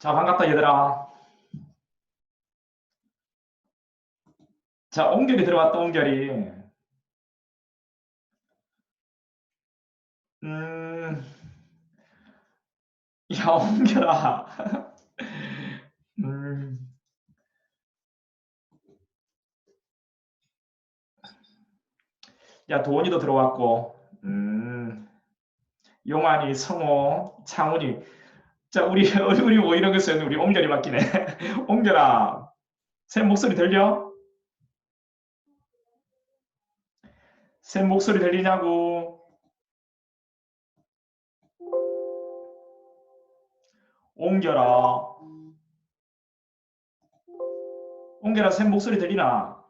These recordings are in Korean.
자, 반갑다, 얘들아. 자, 옹결이 들어왔다, 옹결이. 음, 야, 옹결아. 음, 야, 도원이도 들어왔고, 용환이, 성호, 창훈이. 자, 우리 얼굴이 모이는 것은 우리 옹결이 맡기네. 옹결아, 샘 목소리 들려? 샘 목소리 들리냐고? 옹결아, 옹결아, 샘 목소리 들리나?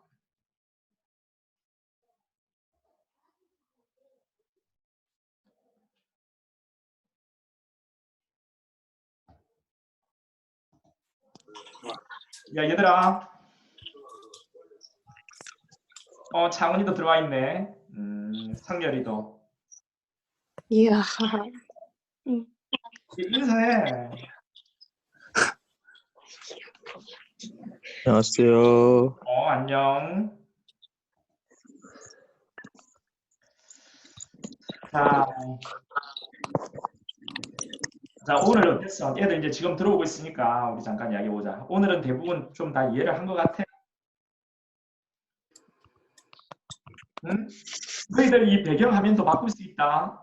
야, 얘들아. 창훈이도 들어와 있네. 상열이도. 이야. 인사해. 안녕하세요. 안녕. 자, 오늘 어땠어? 애들 이제 지금 들어오고 있으니까 우리 잠깐 이야기해보자. 오늘은 대부분 좀 다 이해를 한 것 같아? 응? 너희들 이 배경 화면도 바꿀 수 있다.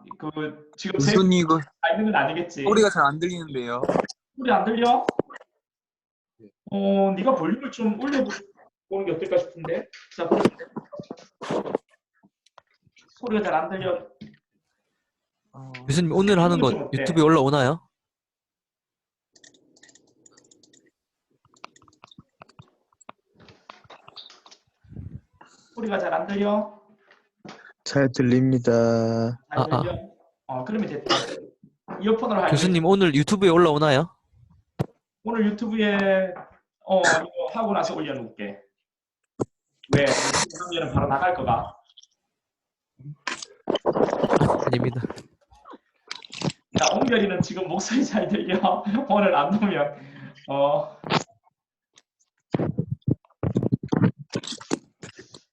지금 교수님 이거 다 있는 건 아니겠지? 소리가 잘 안 들리는데요. 소리 안 들려? 네가 볼륨을 좀 올려보는 게 어떨까 싶은데? 자, 소리가 잘 안 들려. 교수님 오늘 하는 거 유튜브에 올라오나요? 소리가 잘 안 들려? 잘 들립니다. 잘 들려? 그러면 됐다. 이어폰으로 할게. 교수님 오늘 유튜브에 올라오나요? 오늘 유튜브에 이거 하고 나서 올려놓을게. 왜? 하면은 바로 나갈 거가? 아닙니다. 자, 옹결이는 지금 목소리 잘 들려. 오늘 안 보면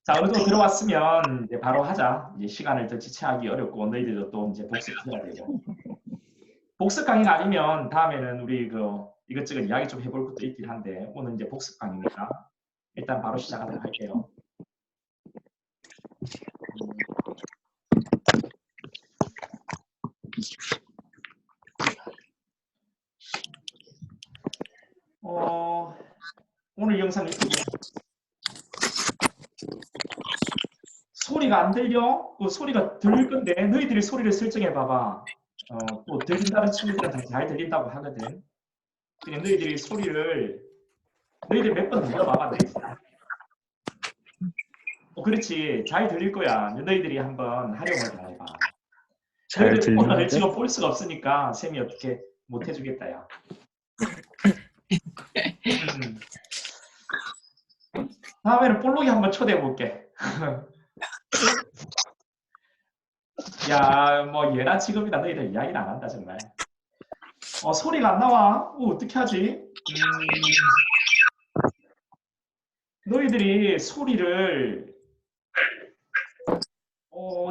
자, 어느 정도 들어왔으면 이제 바로 하자. 이제 시간을 더 지체하기 어렵고 너희들도 또 이제 복습해야 되고. 복습 강의가 아니면 다음에는 우리 이것저것 이야기 좀 해볼 것도 있긴 한데 오늘 이제 복습 강의니까 일단 바로 시작하도록 할게요. 오늘 영상 유튜브 소리가 안 들려? 소리가 들릴 건데 너희들이 소리를 설정해 봐봐. 또 들린다는 친구들은 잘 들린다고 하거든. 그냥 너희들이 너희들 몇 번 들려봐봐. 너희들. 그렇지. 잘 들릴 거야. 너희들이 한번 활용을 다 해봐. 잘 너희들 오늘 들립니다. 지금 볼 수가 없으니까 쌤이 어떻게 못 해주겠다 야. 다음에는 볼록이 한번 초대해 볼게. 야, 뭐 얘나 지금이나 너희들 이야기는 안 한다 정말. 소리가 안 나와. 어떻게 하지? 너희들이 소리를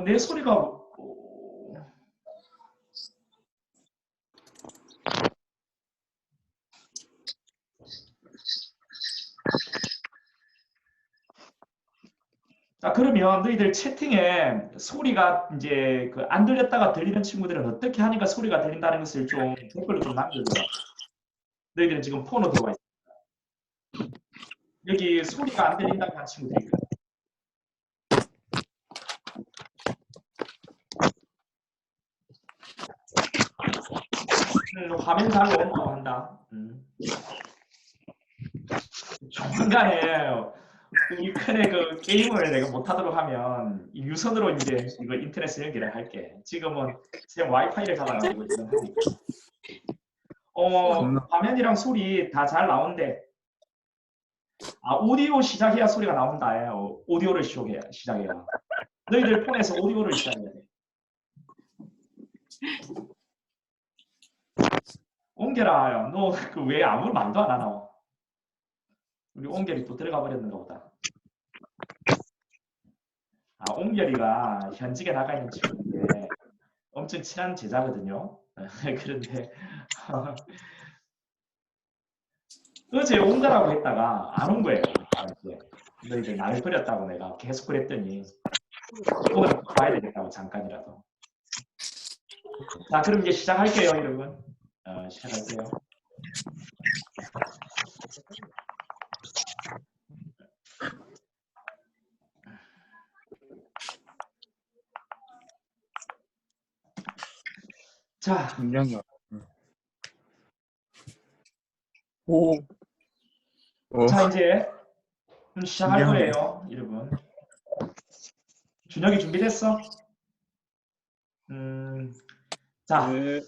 내 소리가 자, 그러면 너희들 채팅에 소리가 이제 안 들렸다가 들리는 친구들은 어떻게 하니까 소리가 들린다는 것을 좀 댓글로 좀 남겨줘. 너희들은 지금 폰으로 들어와 있어. 여기 소리가 안 들린다고 하는 친구들이 있거든. 화면 잘 나온다고 한다. 조만간에 우리 큰애 게임을 내가 못하도록 하면 유선으로 이제 이거 인터넷 연결을 할게. 지금은 쌤 와이파이를 잡아가지고 지금 하니까. 화면이랑 소리 다 잘 나온대. 오디오 시작해야 소리가 나온다. 오디오를 시작해야. 너희들 폰에서 오디오를 시작해야 돼. 옹결아, 너 그 왜 아무 말도 안 하나? 우리 옹결이 또 들어가 버렸는가 보다. 아, 옹결이가 현직에 나가 있는 친구인데 엄청 친한 제자거든요. 그런데 어제 온다라고 했다가 안 온 거예요. 이제 너희들 나를 버렸다고 내가 계속 그랬더니 오늘 봐야 되겠다고 잠깐이라도. 자, 그럼 이제 시작할게요, 여러분. 시작할게요. 자, 분명히. 오. 자 이제 시작할 신기하네. 거예요, 여러분. 준혁이 준비됐어? 자, 네.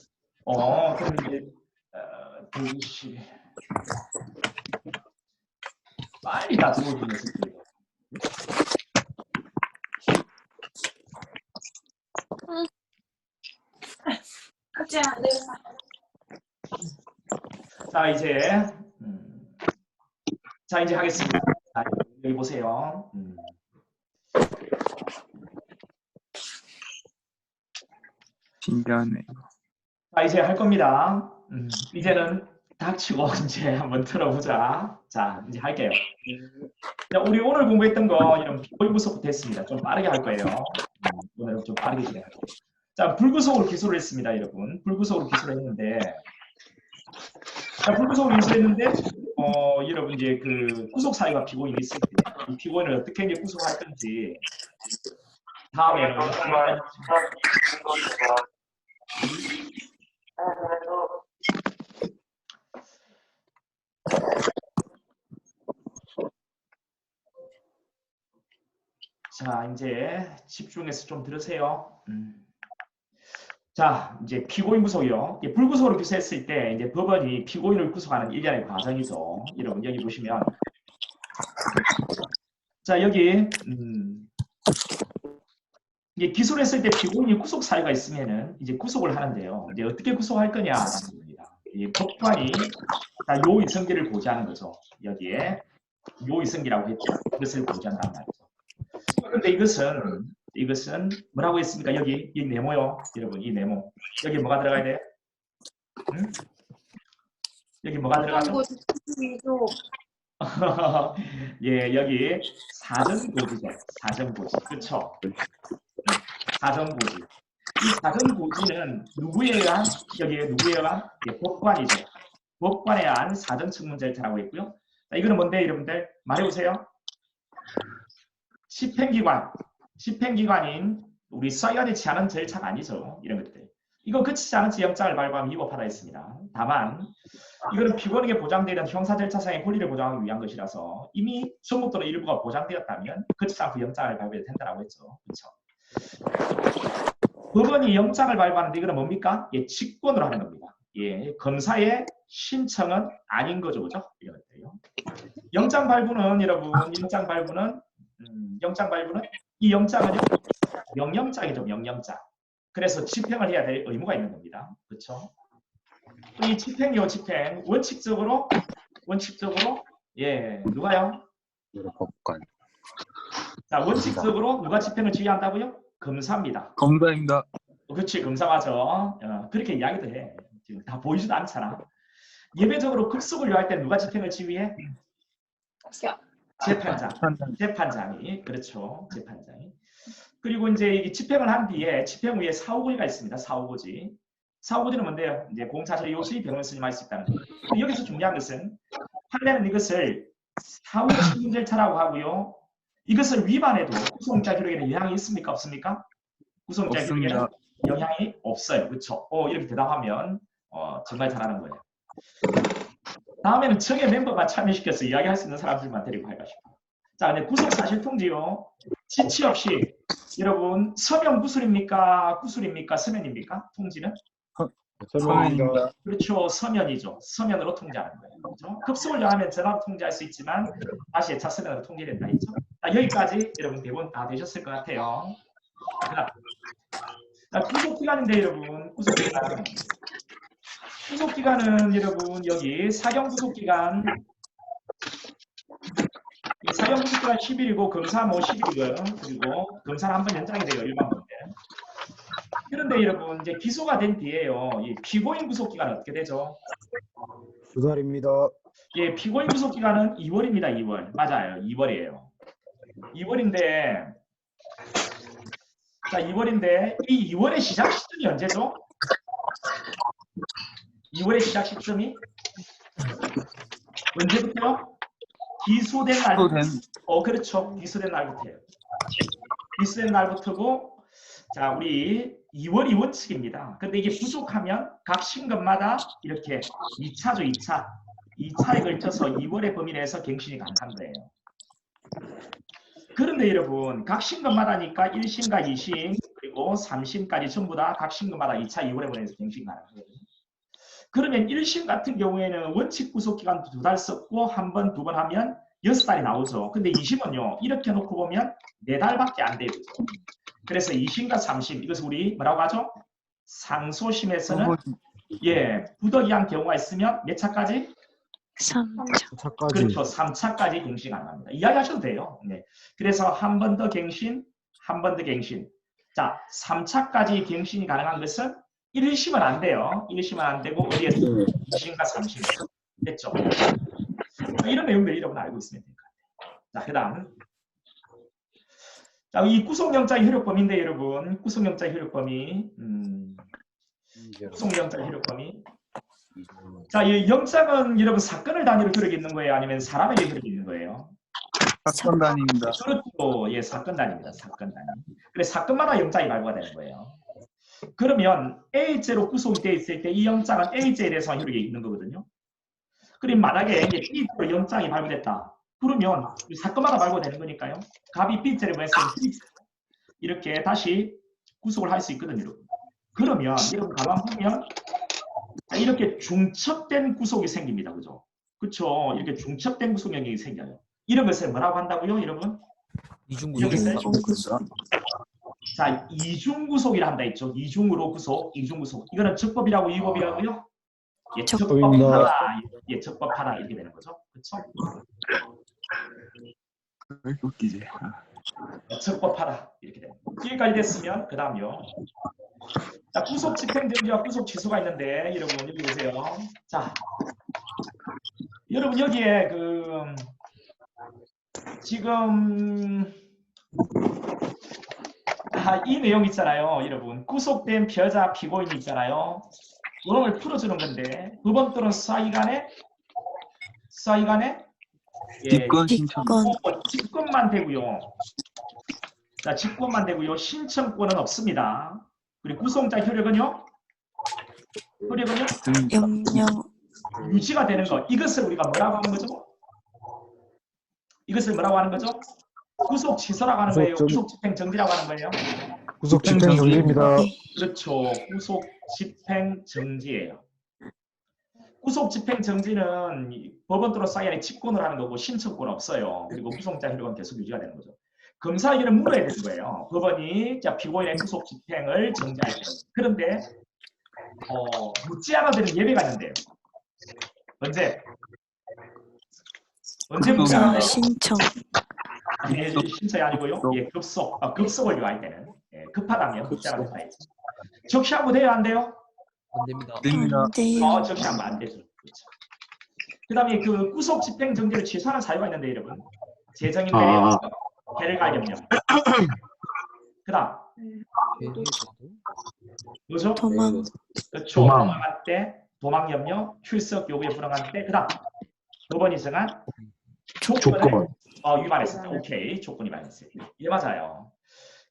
그럼 이제 대기실 빨리 다 들어오시면 좋겠어요. 자 이제 하겠습니다. 자, 여기 보세요. 신기하네. 자, 이제 할 겁니다. 이제는 닥치고 이제 한번 들어보자. 자, 이제 할게요. 자, 우리 오늘 공부했던 거 이런 비구속부터 했습니다. 좀 빠르게 할 거예요. 오늘은 좀 빠르게 진행할게요. 자, 불구속으로 기술을 했습니다, 여러분. 불구속으로 기술을 했는데, 자, 불구속으로 기술했는데, 여러분 이제 그 구속 사유가 피고인이 있을 때, 이 피고인을 어떻게 이제 구속할 건지 다음에는 자, 이제 집중해서 좀 들으세요. 자, 이제 피고인 구속이요. 불구속으로 기소했을 때 이제 법원이 피고인을 구속하는 일련의 과정이죠. 여러분 여기 보시면, 자 여기 이게 기소를 했을 때 피고인이 구속 사유가 있으면은 이제 구속을 하는데요. 이제 어떻게 구속할 거냐라는 겁니다. 이 법관이 자, 요의성기를 고지하는 거죠. 여기에 요의성기라고 했죠. 이것을 고지한단 말이죠. 그런데 이것은 뭐라고 했습니까? 여기 이 네모요, 여러분 이 네모. 여기 뭐가 들어가야 돼? 여기 뭐가 들어가죠? 예, 여기 사전고지죠. 사전고지. 그렇죠? 사전고지. 이 사전고지는 누구에 의한, 여기에 누구에 의한? 예, 법관이죠. 법관에 의한 사전청문 절차라고 했고요. 자, 이거는 뭔데, 여러분들? 말해보세요. 집행기관인 우리 수사기관이 취하는 절차가 아니죠. 이런 것들. 이거 그치지 않은 채 영장을 발부하면 위법하다 했습니다. 다만 이거는 피고인에게 보장되는 형사 절차상의 권리를 보장하기 위한 것이라서 이미 전부 또는 일부가 보장되었다면 그치지 않고 영장을 발부해도 된다고 했죠. 그렇죠. 법원이 영장을 발부하는데 이거는 뭡니까? 예, 직권으로 하는 겁니다. 예, 검사의 신청은 아닌 거죠, 그죠? 이런 것들요. 영장 발부는 여러분, 영장 발부는 이 영장은 명령장이죠, 명령장. 그래서 집행을 해야 될 의무가 있는 겁니다. 그렇죠? 이 집행이요, 집행. 원칙적으로 예, 누가요? 법관. 자, 원칙적으로 누가 집행을 지휘한다고요? 검사입니다. 검사입니다. 그렇지, 검사 맞아. 그렇게 이야기도 해. 지금 다 보이지도 않잖아. 예외적으로 급속을 요할 때 누가 집행을 지휘해? 재판장이. 그렇죠, 재판장이. 그리고 이제 이 집행을 한 뒤에 집행 후에 사후고지가 있습니다. 사후고지. 사후고지는 뭔데요? 이제 공차처리 요시 변호인 스님할 수 있다는 거예요. 여기서 중요한 것은 판례는 이것을 사후 신문 절차라고 하고요. 이것을 위반해도 구속영장 기록에는 영향이 있습니까? 없습니까? 구속영장 기록에는 영향이 없어요. 그렇죠? 이렇게 대답하면 정말 잘하는 거예요. 다음에는 청의 멤버만 참여시켜서 이야기할 수 있는 사람들만 데리고 갈까 싶어요. 자, 근데 구속사실통지요. 지치 없이 여러분 서면 구술입니까? 구술입니까? 서면입니까? 통지는? 서면입니다. 그렇죠. 서면이죠. 서면으로 통지하는 거예요. 그렇죠? 급속을 요하면 전화로 통지할 수 있지만 다시 예차 서면으로 통지된다 했죠. 자, 여기까지 여러분 대본 다 되셨을 것 같아요. 자, 구속기간인데 여러분 구속기간 구속기간은 여러분 여기 사형구속기간 사형구속기간 10일이고 검사 뭐 10일이고요. 그리고 검사는 한 번 연장이 돼요. 일반 법대. 그런데 여러분 이제 기소가 된 뒤에요. 이 피고인 구속기간은 어떻게 되죠? 2달입니다. 예, 피고인 구속기간은 2월입니다. 2월. 맞아요. 2월이에요. 2월인데 자 2월인데 이 2월의 시작 시점이 언제죠? 2월의 시작 시점이 언제부터요? 기소된 날부터. 그렇죠. 기소된 날부터예요. 기소된 날부터고 자 우리 2월이 원칙입니다. 근데 이게 부족하면 각 신검마다 이렇게 2차죠. 2차에 걸쳐서 2월의 범위 내에서 갱신이 가능한 거예요. 그런데 여러분 각 신검마다니까 1심과 2심 그리고 3심까지 전부 다 각 신검마다 2차 2월의 범위 내에서 갱신이 가능하거든요. 그러면 1심 같은 경우에는 원칙 구속기간 2달 썼고 한 번, 두 번 하면 6달이 나오죠. 근데 2심은요. 이렇게 놓고 보면 4달밖에 안 돼요. 그래서 2심과 3심 이것을 우리 뭐라고 하죠? 상소심에서는 예, 부득이한 경우가 있으면 몇 차까지? 3차. 4차까지. 그렇죠. 3차까지 갱신 가능합니다. 이야기하셔도 돼요. 네. 그래서 한 번 더 갱신, 한 번 더 갱신. 자, 3차까지 갱신이 가능한 것은 1심은 안 돼요. 1심은 안 되고 어디에 2심과 3심. 됐죠? 이런 내용들 여러분 알고 있으면 될 것 같아요. 자, 그 다음. 자, 이 구속영장의 효력 범위인데 여러분, 구속영장의 효력 범위. 구속영장의 효력 범위. 자, 이 영장은 여러분 사건을 단위로 효력이 있는 거예요? 아니면 사람에게 효력이 있는 거예요? 사건 단위입니다. 그렇죠. 예, 사건 단위입니다. 사건 단위. 그래 사건마다 영장이 발부가 되는 거예요. 그러면 A죄로 구속이 되어 있을 때 이 영장은 A죄에 대해서 효력이 있는 거거든요. 그럼 만약에 B죄로 영장이 발부됐다. 그러면 사건마다 발부되는 거니까요. 갑이 B죄를 보냈으면 이렇게 다시 구속을 할 수 있거든요. 여러분. 그러면 여러분 가만 보면 이렇게 중첩된 구속이 생깁니다. 그죠? 그렇죠. 이렇게 중첩된 구속 영역이 생겨요. 이런 것을 뭐라고 한다고요, 여러분? 이중구속. 자, 이중구속이라 한다 했죠. 이중으로 구속, 이중구속. 이거는 적법이라고 위법이라고요? 예, 적법하다. 예, 적법하다 이렇게 되는 거죠. 그렇죠? 왜 이렇게 웃기지? 적법하다 이렇게 되는 거예요. 여기까지 됐으면 그 다음요. 자, 구속 집행정지와 구속 취소가 있는데 여러분 여기 보세요. 자, 여러분 여기에 그 지금 이 내용 있잖아요. 여러분 구속된 피해자 피고인이 있잖아요. 이걸 풀어주는 건데 법원 또는 수사기관에 예, 직권 신청. 직권만 되고요. 자, 직권만 되고요. 신청권은 없습니다. 그리고 구속영장 효력은요? 영영. 유지가 되는 것. 이것을 우리가 뭐라고 하는 거죠? 이것을 뭐라고 하는 거죠? 구속 취소라고 하는 거예요. 구속 집행 정지라고 하는 거예요. 구속 집행 정지입니다. 그렇죠. 구속 집행 정지예요. 구속 집행 정지는 법원 또는 사이안에 직권을 하는 거고 신청권 없어요. 그리고 구속영장 효력은 계속 유지가 되는 거죠. 검사 의견을 물어야 되는 거예요. 법원이 자 피고인의 구속 집행을 정지할 때. 그런데 묻지 않아도 되는 예외가 있는데요. 언제 묻지 않아도 신청. 예, 신청이 아니고요. 예, 급속을 요할 때는 급하다면 묻지 않아도 돼야지. 적시하고 돼요, 안 돼요? 안 됩니다. 됩니다. 네. 적시하면 안 되죠. 그렇죠. 그다음에 그 구속 집행 정지를 취소하는 사유가 있는데 여러분 재정인 대리에서 해를 가겸령. 그다음 뭐죠? 도망. 그렇죠. 도망할 때 도망 염려, 출석 요구에 불응할 때 그다음 법원이 정한 조건을 위반했을 때 오케이 조건 위반했을 때. 예 맞아요.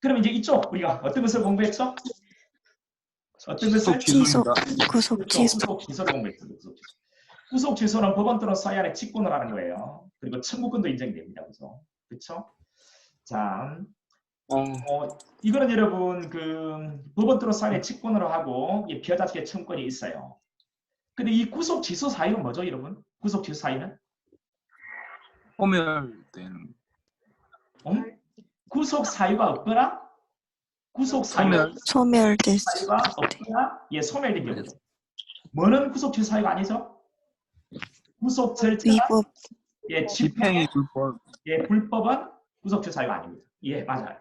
그럼 이제 이쪽 우리가 어떤 것을 공부했죠? 어떤 것을 취소. 구속 취소. 구속 취소를 공부했습니다. 구속 취소는 법원 또는 사이안에 직권을 하는 거예요. 그리고 청구권도 인정이 됩니다. 그죠? 그렇죠? 자, 이거는 여러분 그 법원 또는 사이안에 직권을 하고 피해자 측의 청구권이 있어요. 근데 이 구속 취소 사유는 뭐죠, 여러분? 구속 취소 사유는? 소멸된. 구속 사유가 없거나 구속 사유가 소멸됐어. 없거나 소멸된 경우죠. 뭐는 구속취소 사유가 아니죠? 구속 절차가 위법. 예, 집행이 불법. 예, 불법은 구속취소 사유가 아닙니다. 예, 맞아요.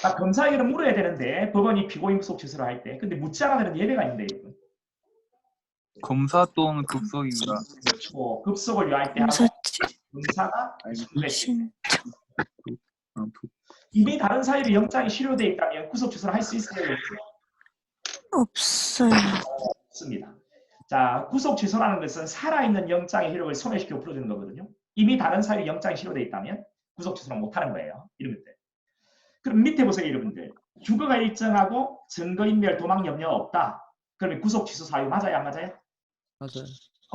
아, 검사에게는 물어야 되는데 법원이 피고인 구속취소를 할 때, 근데 묻지 않아야 되는 예외가 있는데, 여러분. 검사 또는 급속입니다. 그렇죠. 급속을 요할 때 하고 검사치 검사가 신청. 아, 이미 다른 사유로 영장이 실효되어 있다면 구속 취소를 할 수 있어요? 없어요. 없습니다. 자, 구속 취소라는 것은 살아있는 영장의 효력을 소멸시켜 풀어주는 거거든요. 이미 다른 사유로 영장이 실효되어 있다면 구속 취소를 못하는 거예요. 이런 것들. 그럼 밑에 보세요, 여러분들. 주거가 일정하고 증거인멸 도망 염려 없다. 그러면 구속 취소 사유 맞아요, 안 맞아요? 맞아요.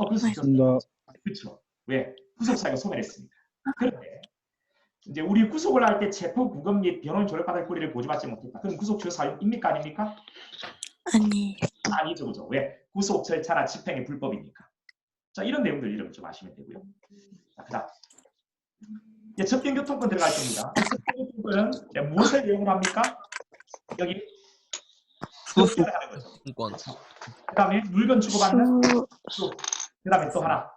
구속 취소. 맞습니다. 그렇죠. 왜? 구속 사유가 소멸했습니다. 그런데 이제 우리 구속을 할 때 체포 구금 및 변호인 조력받을 권리를 보조받지 못했다. 그럼 구속 취소 사유입니까, 아닙니까? 아니. 아니죠, 그죠? 왜? 구속 절차나 집행이 불법이니까. 자, 이런 내용들 이름 좀 아시면 되고요. 자, 그다음 이제 접견교통권 들어갈 겁니다. 접견교통권은 이제 무엇을 내용으로 합니까? 여기 수수. 접견을 하는 거죠. 인권. 그다음에 물건 주고받는 수 수. 그다음에 또 하나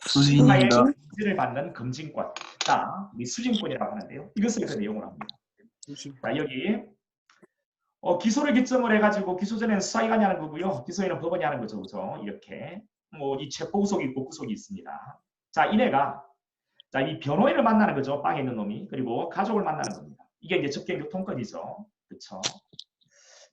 수신입니다. 수신을 받는 금진권. 자, 이 수진권이라고 하는데요. 이것을 그 내용으로 합니다. 자, 여기 기소를 기점으로 해가지고 기소 전에는 수사기관이 하는 거고요. 기소에는 법원이 하는 거죠, 그죠? 이렇게 이 체포 구속이 있고 구속이 있습니다. 자, 이내가 자, 이 변호인을 만나는 거죠. 빵에 있는 놈이. 그리고 가족을 만나는 겁니다. 이게 이제 접견교통권이죠. 그렇죠?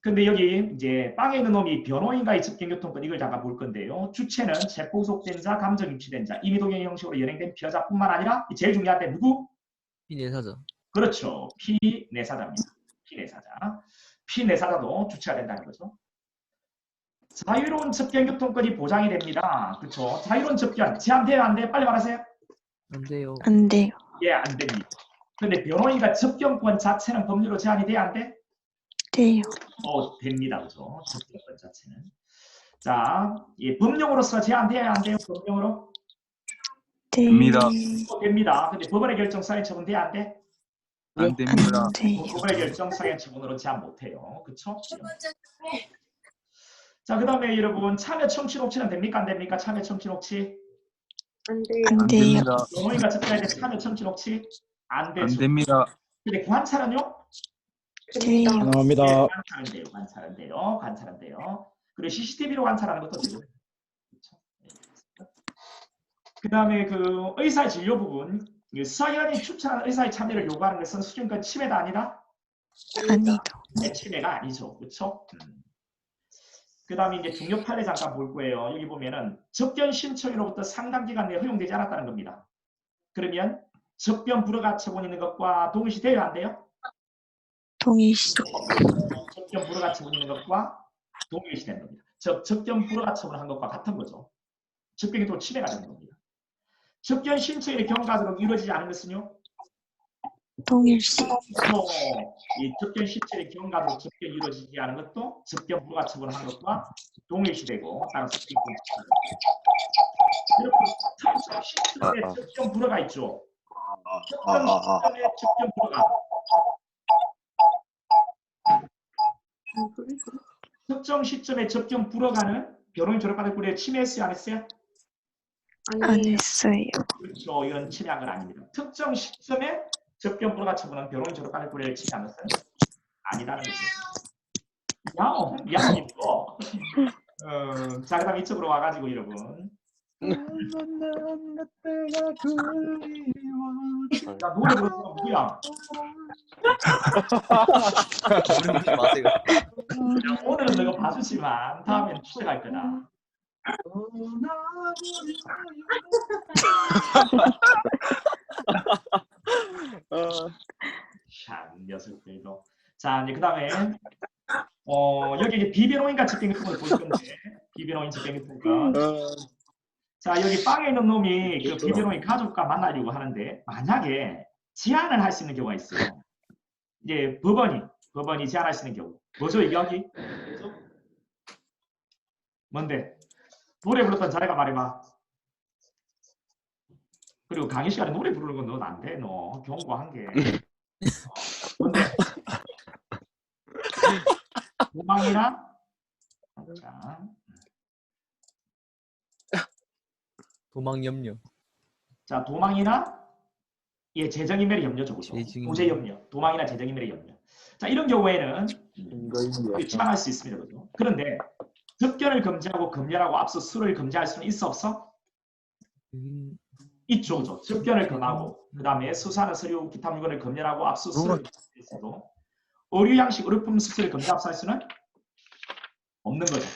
근데 여기 이제 빵에 있는 놈이 변호인과의 접견교통권 이걸 잠깐 볼 건데요. 주체는 체포 구속된 자, 감정 입치된 자, 임의동행 형식으로 연행된 피해자뿐만 아니라 제일 중요한데 누구? 피내사자. 그렇죠. 피내사자입니다. 피내사자. 피내사자도 주체가 된다는 거죠. 자유로운 접견교통권이 보장이 됩니다. 그렇죠. 자유로운 접견 제한돼요, 안 돼요? 빨리 말하세요. 안 돼요. 안 돼요. 예, 안 됩니다. 근데 변호인과 접견권 자체는 법률로 제한이 돼야 안 돼? 돼요. 됩니다. 그죠? 접견권 자체는. 자, 예, 법령으로서 제한돼야 안 돼요? 법령으로? 됩니다. 됩니다. 근데 법원의 결정 사유 처분 돼야 안 돼? 안 됩니다. 안 돼요. 법원의 결정 사유 처분으로 제한 못해요. 그쵸? 자, 그 다음에 여러분 참여 청취 녹취는 됩니까? 안 됩니까? 참여 청취 녹취? 안 안 돼요. 됩니다. 변호인과 접견할 때 참여 청취 녹취? 안 안 되죠. 됩니다. 근데 관찰은요? 돼요. 가능합니다. 네, 관찰은 돼요. 관찰은 돼요. 관찰은 돼요. 그리고 CCTV로 관찰하는 것도 되고. 그 다음에 그 의사 진료 부분, 수사기관이 추천한 의사의 참여를 요구하는 것은 수준권 침해가 아니다? 아니다. 네, 침해가 아니죠. 그렇죠? 그 다음에 이제 중요 판례 잠깐 볼 거예요. 여기 보면은 접견 신청으로부터 상당 기간 내에 허용되지 않았다는 겁니다. 그러면 접견 불허가 처분 있는 것과 동일시 돼요? 안 돼요? 동일시. 접견 불허가 처분 있는 것과 동일시 되는 겁니다. 즉, 접견 불허가 처분한 것과 같은 거죠. 접견이 또 침해가 되는 겁니다. 접견 신청의 경과적으로 이루어지지 않은 것은요? 동일시. 이 접견 신청의 경과적으로 접견이 이루어지지 않은 것도 접견 불허가 처분한 것과 동일시되고 따라서 여러분, 특정 시점에 접견 불허가 있죠. 특정 시점에 접견 불허가 특정 시점에 접견 불허가는 변호인 졸업받을 권리에 침해했어요, 안 했어요? 안 했어요. 그렇죠. 이건 침해한 건 아닙니다. 특정 시점에 접견 불허가 처분한 변호인 졸업받을 권리를 침해한 것은 아니라는 거죠. 야, 이거. 자, 그다음 이쪽으로 와가지고 여러분. 자, 노래 부르는 사람 누구야? 부르지 마세요. 야, 오늘은 너가 봐주지만 다음엔 추천할 거다. 참 녀석들도. 자, 이제 그다음에 여기 이제 비변호인과 집행유통을 볼 건데 비변호인 집행유통권. 자, 여기 빵에 있는 놈이 그 비변호인 가족과 만나려고 하는데 만약에 제한을 할 수 있는 경우가 있어요. 이제 법원이 제한할 수 있는 경우. 뭐죠, 이 여기? 뭐죠? 뭔데? 노래 불렀던 자네가 말해봐. 그리고 강의 시간에 노래 부르는 건 넌 안 돼. 너 경고한 게. 뭔데? 도망이나 자, 도망 염려. 자, 도망이나 재정인멸의 염려죠. 그죠? 재정인멸. 도제 염려. 도망이나 재정인멸의 염려. 자, 이런 경우에는 치환할 수 있습니다. 그죠? 그런데 접견을 금지하고 검열하고 앞서 수를 금지할 수는 있어 없어? 있죠. 그죠? 접견을 금하고 그 다음에 수사하는 서류 기타 물건을 검열하고 앞서 수를 있어도 의류 양식 의료품 수수를 금지 압수할 수는 없는 거죠.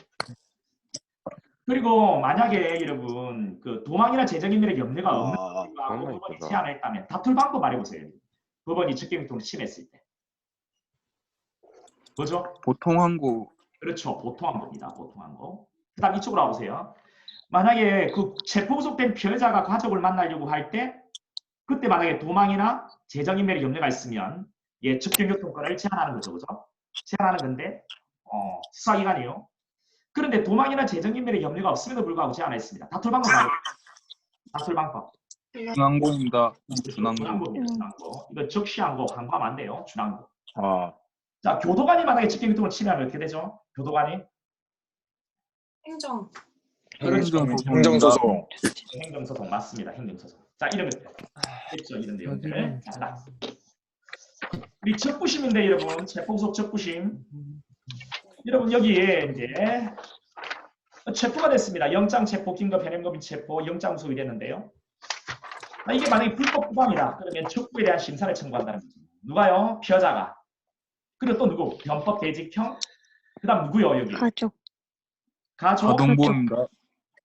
그리고 만약에 여러분 그 도망이나 재정인멸의 염려가 없는 경우하고 법원이 제한을 했다면 다툴 방법 말해보세요. 법원이 직경유통을 침해했을 때. 뭐죠? 보통 항고. 그렇죠. 보통항고입니다. 보통항고. 그 다음 이쪽으로 와보세요. 만약에 그 체포 구속된 피해자가 가족을 만나려고 할 때 그때 만약에 도망이나 재정인멸의 염려가 있으면 직경유통권을 제한하는 거죠. 그죠? 제한하는 건데 수사기관이요. 그런데 도망이나 재정인멸의 염려가 없음에도 불구하고 제한했습니다. 다툴 방법 말이에요. 다툴 방법. 준항고입니다. 준항고. 준항고입니다. 준항고. 이거 적시항고 항고하면 안 돼요. 준항고. 아, 자, 교도관이 만약에 직경유통을 침해하면 어떻게 되죠? 교도관이? 행정. 행정소송. 행정소송 맞습니다. 행정소송. 자, 이런 것들. 됐죠? 이런 내용들을. 자, 우리 적부심인데 여러분, 체포구속 적부심. 여러분 여기에 이제 체포가 됐습니다. 영장 체포, 긴급 현행범인 체포, 영장 구속이 됐는데요. 이게 만약에 불법 부당이다. 그러면 적부에 대한 심사를 청구한다는 거죠. 누가요? 피해자가. 그리고 또 누구? 변법 대직형. 그다음 누구요? 여기. 가족. 가동보입니다.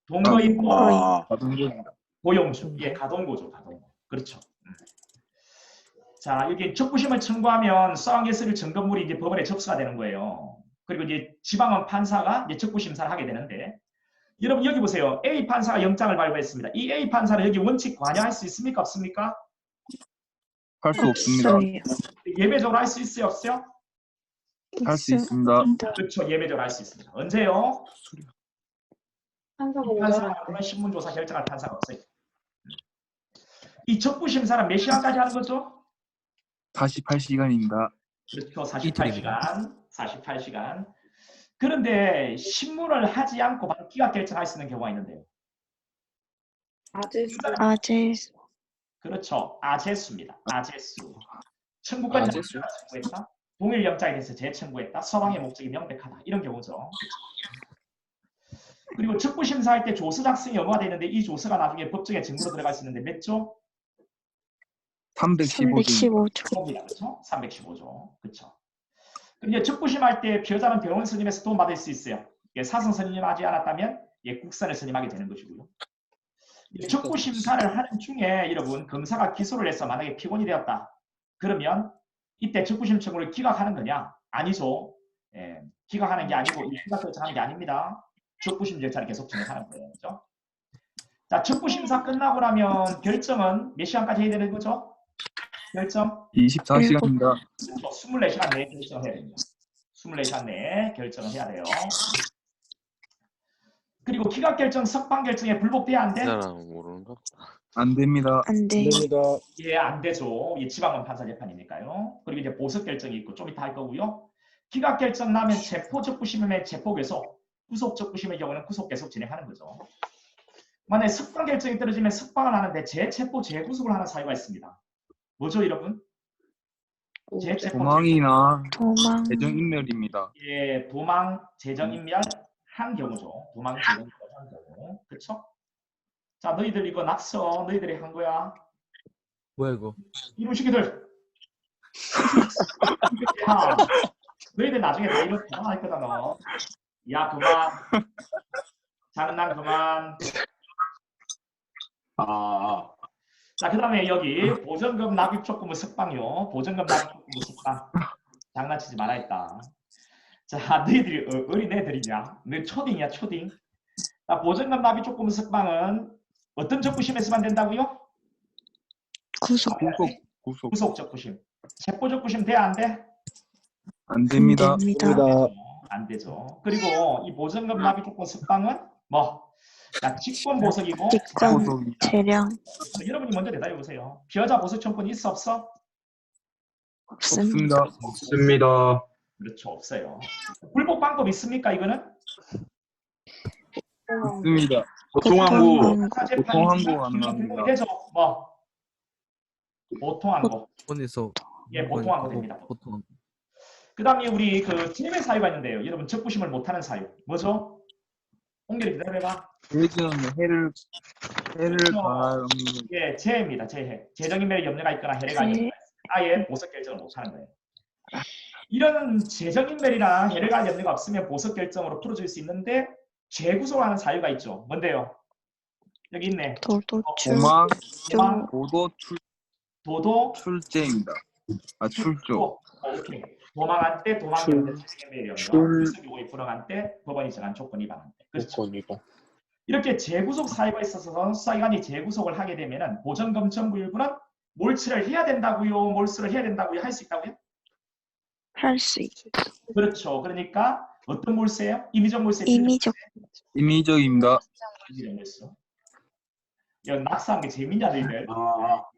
동거인 가동보입니다. 고용주. 가동고죠. 가동고. 그렇죠. 자, 여기 적부심을 청구하면 서항개수를 증거물이 이제 법원에 접수가 되는 거예요. 그리고 이제 지방원 판사가 이제 적부심사를 하게 되는데, 여러분 여기 보세요. A 판사가 영장을 발부했습니다. 이 A 판사는 여기 원칙 관여할 수 있습니까? 없습니까? 할 수 없습니다. 없어요. 예외적으로 할 수 있어요? 없어요? 할 수 있습니다. 그렇죠. 예외적으로 할 수 있습니다. 언제요? 판사가 이 판사는 신문조사 결정할 판사가 없어요. 이 적부심사는 몇 시간까지 하는 거죠? 48시간입니다. 그렇죠. 48시간. 48시간. 그런데 신문을 하지 않고 바로 기각 결정할 수 있는 경우가 있는데요. 아재수. 그렇죠. 아재수입니다. 아재수. 청구권자 청구했다. 동일 영장에 대해서 재청구했다. 서방의 목적이 명백하다. 이런 경우죠. 그리고 적부심사할 때 조서 작성이 의무화 되는데 이 조서가 나중에 법정에 증거로 들어갈 수 있는데 몇 조? 315조. 315조. 그렇죠? 315조. 그렇죠. 그리고 적부심할 때 피해자는 병원 선임에서 도움받을 수 있어요. 사선 선임하지 않았다면 국선을 선임하게 되는 것이고요. 적부심사를 하는 중에 여러분 검사가 기소를 해서 만약에 피고인이 되었다. 그러면 이때 적부심 청구를 기각하는 거냐? 아니죠. 기각하는 게 아니고 기각 결정하는 게 아닙니다. 적부심 절차를 계속 진행하는 거예요. 그렇죠? 자, 적부심사 끝나고 나면 결정은 몇 시간까지 해야 되는 거죠? 결정? 24시간입니다. 24시간 내에 결정을 해야 됩니다. 24시간 내에 결정을 해야 돼요. 그리고 기각 결정, 석방 결정에 불복돼야 안 돼? 안 됩니다. 안 돼. 됩니다. 안 되죠. 지방원 판사 재판이니까요. 그리고 이제 보석 결정이 있고 좀 이따 할 거고요. 기각 결정 나면 체포 적부심의 체포 계속, 구속 적부심의 경우는 구속 계속 진행하는 거죠. 만약에 석방 결정이 떨어지면 석방을 하는데 재체포, 재구속을 하는 사유가 있습니다. 뭐죠, 여러분? 재체포, 도망이나 도망. 재정인멸입니다. 도망, 재정인멸 한 경우죠. 도망, 재정인멸 한 경우. 그렇죠? 자, 너희들 이거 낙서 너희들이 한 거야. 뭐야 이거? 이런 시기들. 야, 너희들 나중에 다 이런 그만할 거다 너. 야, 그만. 장난 그만. 자, 그 다음에 여기 보전금 납입 촉구무 석방요. 보전금 납입 촉구무 석방. 장난치지 말아 했다. 자, 너희들이 어린 애들이냐? 너 초딩이야, 초딩. 자, 보전금 납입 촉구무 석방은 어떤 적부심에서만 된다고요? 구속. 구속 적부심. 체포 적부심 돼, 안 돼? 안 됩니다. 됩니다. 안 되죠. 그리고 이 보전금 납입 촉구 석방은 뭐? 자, 직권 보석이고. 직권, 재량. 여러분이 먼저 대답해 보세요. 피해자 보석 청구는 있어 없어? 없습니다. 없습니다. 그렇죠, 없어요. 불복 방법 있습니까? 이거는? 있습니다. 보통 항구. 보통 항구 가능합니다. 되죠. 뭐 보통 항구. 본에서 예, 보통 항구 됩니다. 보통 그다음에 우리 그 팀의 사유가 있는데요. 여러분 적부심을 못하는 사유 뭐죠? 홍길이 기다려봐. 예전 해를 그렇죠. 가합니다. 예, 재해입니다. 재해. 재정인멸의 염려가 있거나 해례가 재- 있거나 아예 보석 결정을 못하는 거예요. 이런 재정인멸이나 해례가 염려가 없으면 보석 결정으로 풀어줄 수 있는데 재구속하는 사유가 있죠. 뭔데요? 여기 있네. 도도출. 도망, 도망, 도도 도도, 출제입니다. 출조. 이렇게 도망할 때 도망 염려, 재정인멸의 염려, 보석 요구에 불응할 때 법원이 정한 조건 위반할 때. 그렇죠. 이렇게 재구속 사유가 있어서 수사기관이 재구속을 하게 되면은 보전검천부 일부는 몰수를 해야 된다고요, 몰수를 해야 된다고요, 할 수 있다고요? 할 수 있다. 그렇죠. 그러니까 어떤 몰수예요? 임의적 몰수. 임의적. 임의적입니다. 임의적 몰수. 야, 낙서한 게 재밌냐 너희들?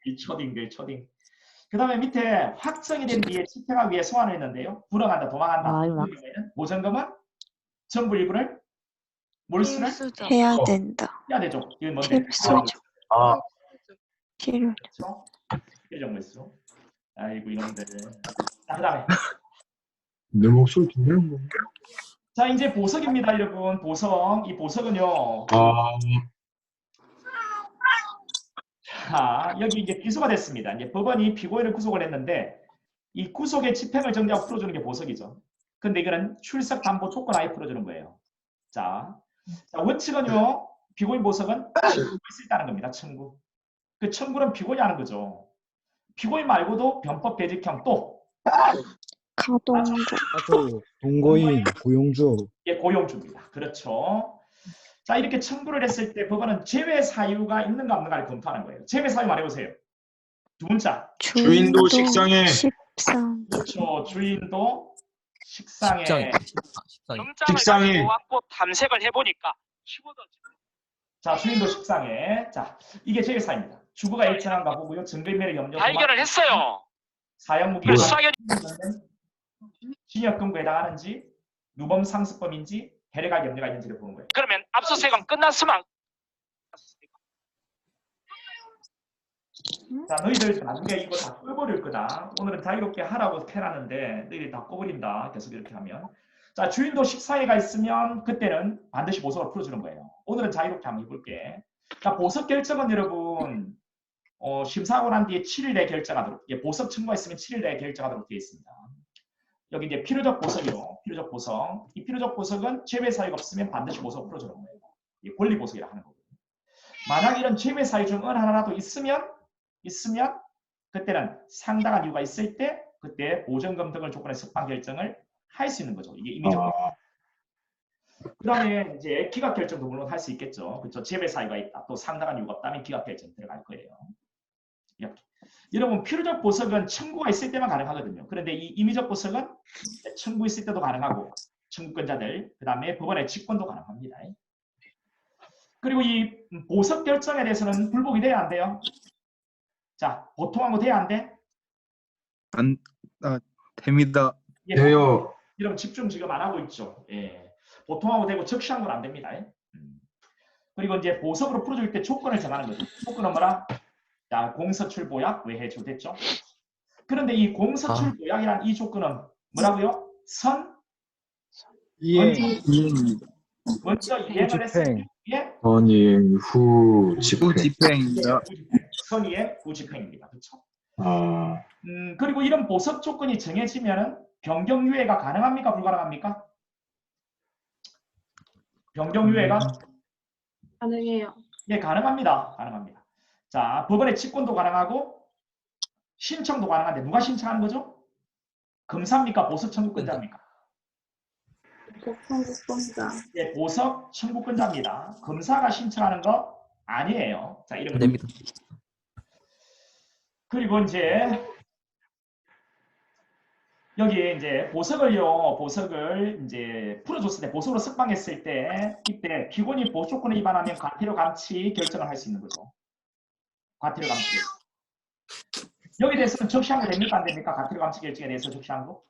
이 초딩. 그다음에 밑에 확정이 된 뒤에 집행하기 위해 소환을 했는데요. 불응한다, 도망한다. 그러면 보전검은 전부 일부를 몰수를 해야 된다. 해야 되죠. 이건 뭔데? 필수죠. 필요. 그렇죠? 필요적 몰수. 아이고 이놈들. 자, 그다음에 내 목소리 듣는 거. 자 이제 보석입니다, 여러분. 보석. 이 보석은요. 자 여기 이제 기소가 됐습니다. 이제 법원이 피고인을 구속을 했는데 이 구속의 집행을 정지하고 풀어주는 게 보석이죠. 근데 이거는 출석 담보 조건 하에 풀어주는 거예요. 자 원칙은요. 피고인 보석은 청구할 수 있다는 겁니다. 청구. 그 청구는 피고인이 하는 거죠. 피고인 말고도 변법 대직형 또 가동구. 동거인, 고용주. 예, 고용주입니다. 그렇죠. 자 이렇게 청구를 했을 때 법원은 제외 사유가 있는가 없는가를 검토하는 거예요. 제외 사유 말해보세요. 두 문자. 주인도 식상에. 식상. 그렇죠. 주인도 식상에. 식상에 갖고 탐색을 해보니까 15도. 자 주인도 식상에. 자 이게 제외 사유입니다. 주거가 일정한가 보고요. 증거인멸의 염려. 발견을 했어요. 사형무기가 수사견 징역금고에 해당하는지 누범 상습범인지 해례가 염려가 있는지를 보는 거예요. 그러면 압수수색은 끝났으면 자 너희들 나중에 이거 다 꺼버릴 거다. 오늘은 자유롭게 하라고 해놨는데 너희들이 다 꺼버린다. 계속 이렇게 하면. 자 주인도 식사회가 있으면 그때는 반드시 보석을 풀어주는 거예요. 오늘은 자유롭게 한번 해볼게. 자 보석 결정은 여러분 심사하고 난 뒤에 7일 내에 결정하도록, 보석 청구가 있으면 7일 내에 결정하도록 되어 있습니다. 여기 이제 필요적 보석이요. 필요적 보석. 이 필요적 보석은 제외 사유가 없으면 반드시 보석을 풀어주는 거예요. 이 권리 보석이라 하는 거고요. 만약 이런 제외 사유 중 어느 하나라도 있으면 그때는 상당한 이유가 있을 때 그때 보전금 등을 조건해 석방 결정을 할 수 있는 거죠. 이게 임의적 보석. 그다음에 이제 기각 결정도 물론 할 수 있겠죠. 그렇죠. 제외 사유가 있다. 또 상당한 이유가 없다면 기각 결정 들어갈 거예요. 이렇게. 여러분 필요적 보석은 청구가 있을 때만 가능하거든요. 그런데 이 임의적 보석은 청구 있을 때도 가능하고 청구권자들 그 다음에 법원의 직권도 가능합니다. 그리고 이 보석 결정에 대해서는 불복이 돼야 안 돼요? 자 보통하고 돼야 안 돼? 됩니다. 예, 돼요. 여러분 집중 지금 안 하고 있죠. 예. 보통하고 되고 적시한 건 안 됩니다. 그리고 이제 보석으로 풀어줄 때 조건을 정하는 거죠. 조건은 뭐라? 자, 공서출보약 외해주 됐죠? 그런데 이 공서출보약이란 이 조건은 뭐라고요? 이행. 먼저 이행을 했을 때 선이행 후 집행. 집행입니다. 선이행 후 집행입니다. 그렇죠? 그리고 이런 보석 조건이 정해지면은 변경 유예가 가능합니까? 불가능합니까? 변경 유예가 가능해요. 예, 가능합니다. 가능합니다. 자, 법원의 직권도 가능하고 신청도 가능한데 누가 신청하는 거죠? 검사입니까? 보석 청구권자입니까? 보석 청구권자. 예, 보석 청구권자입니다. 검사가 신청하는 거 아니에요. 자, 이런 거. 됩니다. 그리고 이제 여기 이제 보석을 이제 풀어줬을 때, 보석으로 석방했을 때, 이때 피고인이 보석권을 위반하면 과태료 감치 결정을 할 수 있는 거죠. 과태료 감치. 여기 대해서는 적시한 거 됩니까? 안 됩니까? 과태료 감치 결정에 대해서 적시한 거?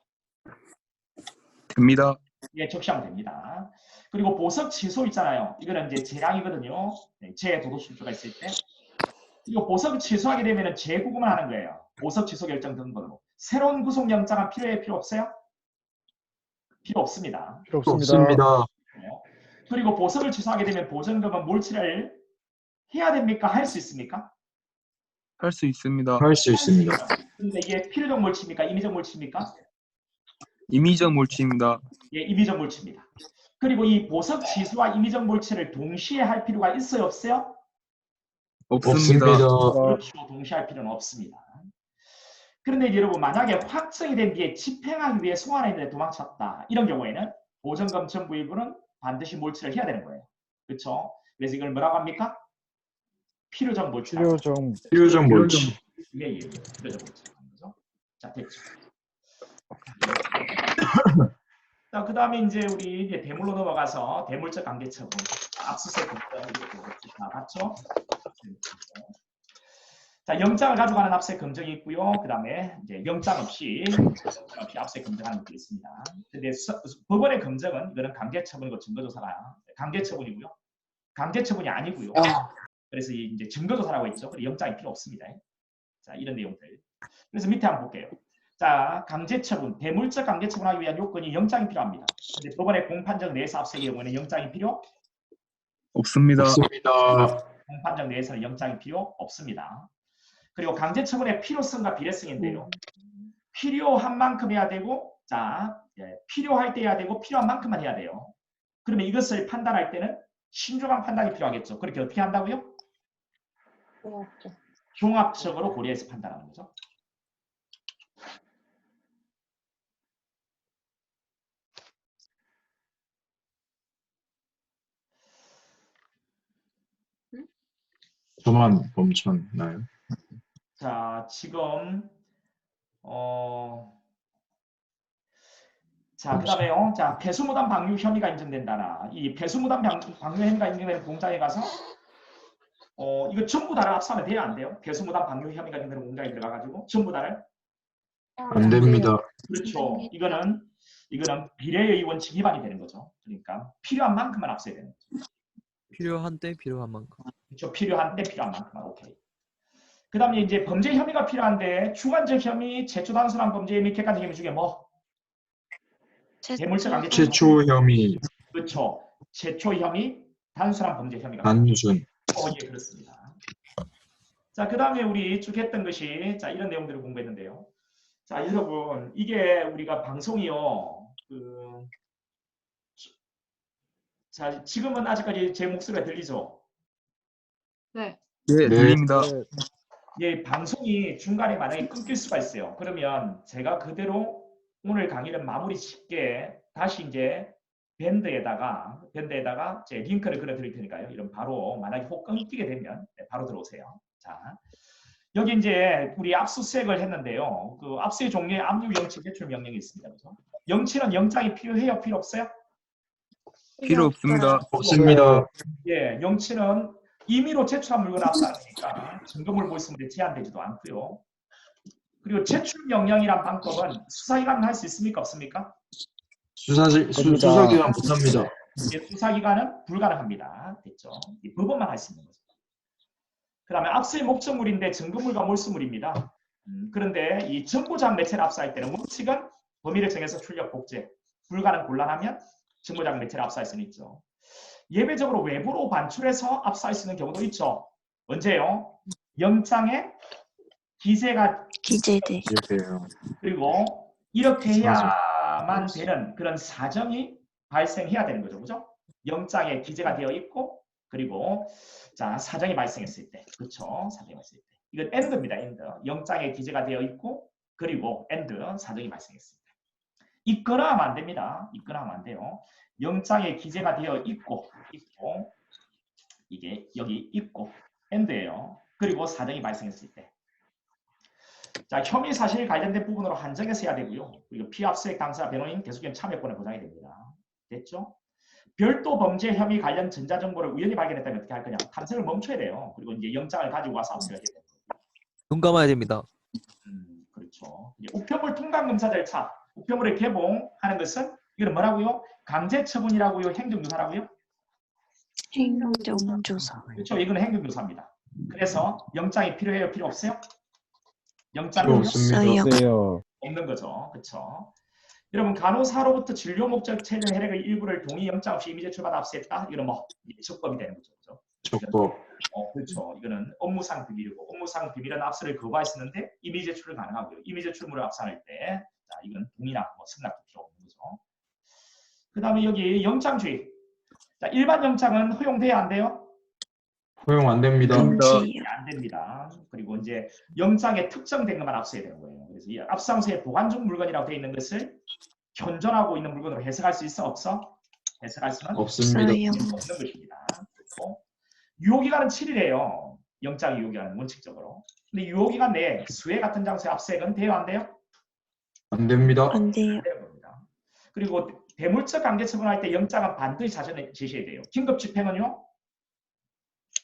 됩니다. 예, 적시하면 됩니다. 그리고 보석 취소 있잖아요. 이거는 이제 재량이거든요. 네, 재도덕실조가 있을 때. 이거 보석 취소하게 되면은 재구금을 하는 거예요. 보석 취소 결정 등본으로. 새로운 구속영장은 필요 없어요? 필요 없습니다. 필요 없습니다. 그리고 보석을 취소하게 되면 보전금은 몰치를 해야 됩니까? 할 수 있습니까? 할 수 있습니다. 할 수 있습니다. 근데 이게 필요적 몰치입니까? 임의적 몰치입니까? 임의적 몰치입니다. 예, 임의적 몰치입니다. 그리고 이 보석 취소와 임의적 몰치를 동시에 할 필요가 있어요, 없어요? 없습니다. 그렇죠. 동시에 할 필요는 없습니다. 그런데 이제 여러분 만약에 확정이 된 뒤에 집행하기 위해 소환했는데 도망쳤다. 이런 경우에는 보전금 전부 일부는 반드시 몰치를 해야 되는 거예요. 그렇죠? 그래서 이걸 뭐라고 합니까? 필요적 몰치. 필요적 몰치. 예, 예, 필요적 몰치. 거죠. 자, 됐죠. 자, 그 다음에 이제 우리 이제 대물로 넘어가서 대물적 관계 처분, 압수수색 검증 봤죠? 자, 영장을 가져가는 압수수색 검증이 있고요. 그 다음에 이제 영장 없이 압수수색 검증하는 것도 있습니다. 근데 법원의 검증은 이거는 강제처분이고 증거조사가 강제처분이고요. 강제처분이 아니고요. 그래서 이제 증거조사라고 있죠. 그래서 영장이 필요 없습니다. 자, 이런 내용들. 그래서 밑에 한번 볼게요. 자, 강제처분, 대물적 강제처분하기 위한 요건이 영장이 필요합니다. 근데 법원의 공판적 내에서 압수수색의 경우에는 영장이 필요 없습니다. 공판적 내에서는 영장이 필요 없습니다. 그리고 강제처분의 필요성과 비례성인데요. 필요한 만큼 해야 되고, 자, 필요할 때 해야 되고, 필요한 만큼만 해야 돼요. 그러면 이것을 판단할 때는 신중한 판단이 필요하겠죠. 그렇게 어떻게 한다고요? 종합적으로 고려해서 판단하는 거죠. 저만 멈췄나요? 자, 지금 자, 그다음에요. 자, 폐수무단 방류 혐의가 인정된다나 이 폐수무단 방류 혐의가 인정되는 공장에 가서 이거 전부 다를 압수하면 돼요, 안 돼요? 폐수무단 방류 혐의가 인정되는 공장에 들어가가지고 전부 다를 안 됩니다. 그렇죠. 이거는 비례의 원칙 위반이 되는 거죠. 그러니까 필요한 만큼만 압수해야 되는 거죠. 필요한 때 필요한 만큼. 그렇죠. 필요한 때 필요한 만큼만. 오케이. 그 다음에 이제 범죄 혐의가 필요한데 주관적 혐의, 최초 단순한 범죄 혐의, 객관적 혐의 중에 뭐? 대물적 강제 최초 혐의, 그렇죠. 최초 혐의, 단순한 범죄 혐의가. 단순. 예, 그렇습니다. 자, 그 다음에 우리 쭉 했던 것이 자 이런 내용들을 공부했는데요. 자, 여러분 이게 우리가 방송이요. 자, 지금은 아직까지 제 목소리가 들리죠? 네. 네, 들립니다. 예, 방송이 중간에 만약에 끊길 수가 있어요. 그러면 제가 그대로 오늘 강의를 마무리 짓게 다시 이제 밴드에다가 제 링크를 걸어 드릴 테니까요. 이런 바로 만약에 혹 끊기게 되면 바로 들어오세요. 자, 여기 이제 우리 압수수색을 했는데요. 그 압수의 종류에 압류, 영치, 제출 명령이 있습니다. 그렇죠? 영치는 영장이 필요해요? 필요 없어요? 필요 없습니다. 없습니다. 예, 영치는 임의로 제출한 물건을 압수하니까 증거물 모의성에 제한되지도 않고요. 그리고 제출 명령이란 방법은 수사기관은 할 수 있습니까? 없습니까? 수사기관 못합니다. 예, 수사기관은 불가능합니다. 됐죠? 이 법원만 할 수 있는 거죠. 그 다음에 압수의 목적물인데 증거물과 몰수물입니다. 그런데 이 정보자금 매체를 압수할 때는 원칙은 범위를 정해서 출력 복제, 불가능 곤란하면 정보자금 매체를 압수할 수는 있죠. 예외적으로 외부로 반출해서 압수할 수 있는 경우도 있죠. 언제요? 영장에 기재가 기재돼. 그리고 이렇게 해야만 되는 그런 사정이 발생해야 되는 거죠. 그죠? 영장에 기재가 되어 있고 그리고 자, 사정이 발생했을 때. 그렇죠? 사정이 발생했을 때. 이건 엔드입니다. 엔드. 영장에 기재가 되어 있고 그리고 엔드 사정이 발생했을 때. 있거나 하면 안 됩니다. 있거나 하면 안 돼요. 영장에 기재가 되어 있고 이게 여기 있고 엔드예요. 그리고 사정이 발생했을 때. 자, 혐의 사실 관련된 부분으로 한정해서 해야 되고요. 그리고 피압수색 당사자 변호인 계속적인 참여권을 보장이 됩니다. 됐죠? 별도 범죄 혐의 관련 전자정보를 우연히 발견했다면 어떻게 할 거냐? 탐색을 멈춰야 돼요. 그리고 이제 영장을 가지고 와서 압수를 해야 돼요. 눈 감아야 됩니다. 그렇죠. 이제 우편물 통관 검사 절차, 우편물을 개봉하는 것은 이건 뭐라고요? 강제처분이라고요? 행정조사라고요? 행정조사. 그렇죠. 이건 행정조사입니다. 그래서 영장이 필요해요? 필요 없어요? 필요 영장은요? 없습니다. 없어요. 없어요. 없는 거죠. 그렇죠. 여러분 간호사로부터 진료 목적 체련 혜택의 일부를 동의 영장 없이 이미 제출받아 압수했다. 이거는 뭐 적법이 되는 거죠. 그렇죠? 적법. 그렇죠. 이거는 업무상 비밀이고 업무상 비밀은 압수를 거부했었는데 이미 제출을 가능하고요. 이미 제출물을 압수할 때, 자 이건 동의나 뭐 승낙도 필요 없는 거죠. 그다음에 여기 영장주의. 자 일반 영장은 허용돼야 안 돼요? 허용 안 됩니다. 금지요. 안 됩니다. 그리고 이제 영장에 특정된 것만 압수해야 되는 거예요. 그래서 이 압수항소에 보관 중 물건이라고 되어 있는 것을 현존하고 있는 물건으로 해석할 수 있어? 없어? 해석할 수는 없습니다. 없어요. 없는 것입니다. 그리고 유효기간은 7일이에요. 영장 유효기간은 원칙적으로. 근데 유효기간 내에 수해 같은 장소에 압수액은 돼요? 안 돼요? 안 됩니다. 안 돼요. 안 되는 겁니다. 그리고 대물적 강제처분할 때 영장은 반드시 사전에 제시해야 돼요. 긴급 집행은요?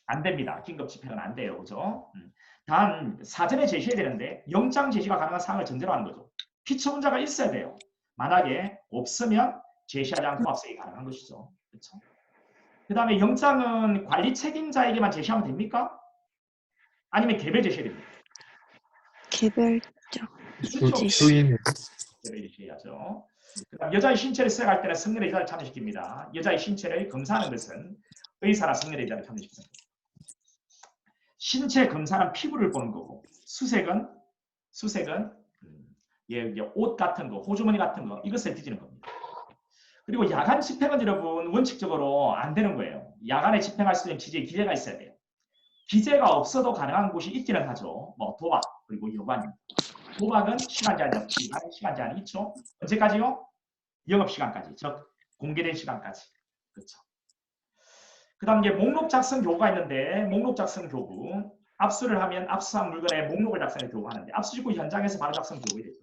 안 됩니다. 긴급 집행은 안 돼요. 그죠? 단 사전에 제시해야 되는데 영장 제시가 가능한 사항을 전제로 하는 거죠. 피처분자가 있어야 돼요. 만약에 없으면 제시하지 않고 압수가 가능한 것이죠. 그렇죠? 그 다음에 영장은 관리 책임자에게만 제시하면 됩니까? 아니면 개별 제시해야 됩니까? 개별적. 수인. 개별 제시해야죠. 그다음 여자의 신체를 수색할 때는 성년의 의사를 참여시킵니다. 여자의 신체를 검사하는 것은 의사나 성년의 의사를 참여시킵니다. 신체 검사는 피부를 보는 거고 수색은 옷 같은 거, 호주머니 같은 거 이것을 뒤지는 겁니다. 그리고 야간 집행은 여러분 원칙적으로 안 되는 거예요. 야간에 집행할 수 있는 취지에 기재가 있어야 돼요. 기재가 없어도 가능한 곳이 있기는 하죠. 뭐 도박 그리고 여관. 도박은 시간 제한이 없지만 시간 제한이 있죠. 언제까지요? 영업 시간까지, 즉 공개된 시간까지. 그렇죠. 그다음 이제 목록 작성 교구가 있는데 목록 작성 교구 압수를 하면 압수한 물건에 목록을 작성해 교구하는데 압수 직후 현장에서 바로 작성 교구가 되죠.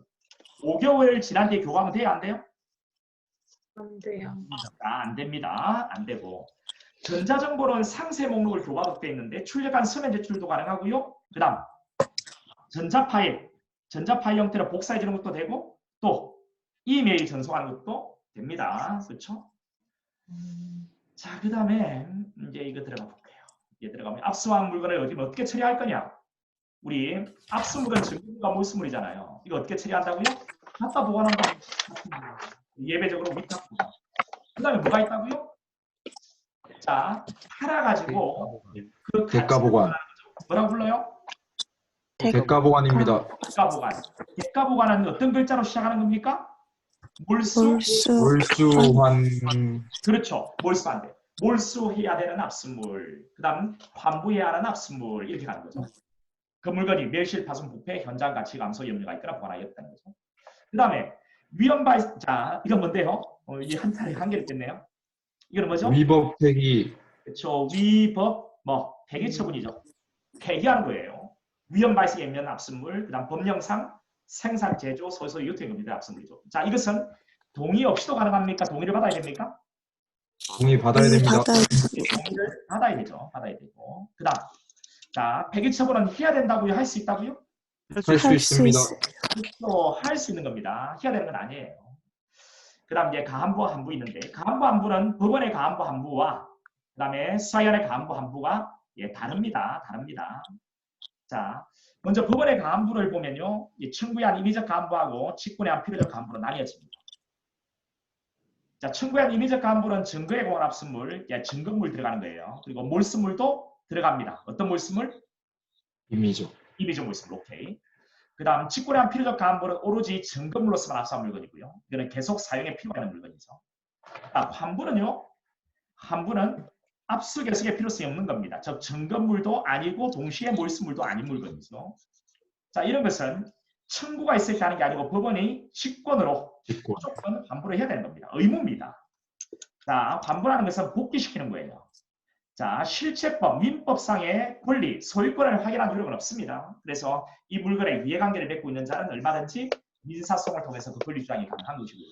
5개월 지난 뒤에 교구하면 돼요? 안 돼요? 안 돼요. 안 됩니다. 안 되고 전자정보는 상세 목록을 교과로 되어 있는데 출력한 서면 제출도 가능하고요. 그다음 전자파일 형태로 복사해 주는 것도 되고 또 이메일 전송하는 것도 됩니다. 그렇죠? 자, 그다음에 이제 이거 들어가 볼게요. 이제 들어가면 압수한 물건을 어떻게 처리할 거냐? 우리 압수 물건 증거가 몰수물이잖아요. 이거 어떻게 처리한다고요? 갖다 보관한다. 예배적으로 위탁 보관. 그다음에 뭐가 있다고요? 자, 팔아가지고 그 대가 보관. 뭐라고 불러요? 대가 보관입니다. 대가 보관. 대가 보관은 어떤 글자로 시작하는 겁니까? 몰수. 몰수환. 그렇죠. 몰수 안 돼. 몰수해야 되는 압수물. 그다음 환부해야 하는 압수물 이렇게 가는 거죠. 그 물건이 멸실, 파손, 부패, 현장 가치 감소 염려가 있거나 보관하였다는 거죠. 그다음에 위험 발생. 자, 이건 뭔데요? 이게 한 차례 한 개를 뺐네요. 이거는 뭐죠? 위법 폐기. 그렇죠. 위법 폐기 처분이죠. 폐기하는 거예요. 위험 발생에 있는 압수물, 그다음 법령상 생산, 제조, 소소, 유통에 금지된 압수물이죠. 자, 이것은 동의 없이도 가능합니까? 동의를 받아야 됩니까? 동의 받아야 됩니다. 동의를 받아야 되죠. 받아야 되고. 그다음, 자, 폐기 처분은 해야 된다고요? 할 수 있다고요? 할 수 있습니다. 또 할 수 있는 겁니다. 해야 되는 건 아니에요. 그다음 이제 가한부, 한부 있는데 가한부, 한부는 법원의 가한부, 한부와 그다음에 수사위원회 가한부, 한부가 다릅니다. 자, 먼저 법원의 가한부를 보면요, 청구에 한 임의적 가한부하고 직권에 한 필요적 가한부로 나뉘어집니다. 자, 청구에 한 임의적 가한부는 증거에 공헌 압수물, 증거물 들어가는 거예요. 그리고 몰수물도 들어갑니다. 어떤 몰수물? 임의적 몰수물. 오케이. 그다음 직권에 한 필요적 가한부는 오로지 증거물로서만 압수한 물건이고요. 이거는 계속 사용에 필요한 물건이죠. 환부는요, 환부는 압수 계속의 필요성이 없는 겁니다. 즉 증거물도 아니고 동시에 몰수물도 아닌 물건이죠. 자, 이런 것은 청구가 있을 때 하는 게 아니고 법원이 직권으로 무조건 환부를 해야 되는 겁니다. 의무입니다. 자, 환부라는 것은 복귀시키는 거예요. 자, 실체법, 민법상의 권리, 소유권을 확인한 효력은 없습니다. 그래서 이 물건의 이해관계를 맺고 있는 자는 얼마든지 민사소송을 통해서 그 권리 주장이 가능한 것이고요.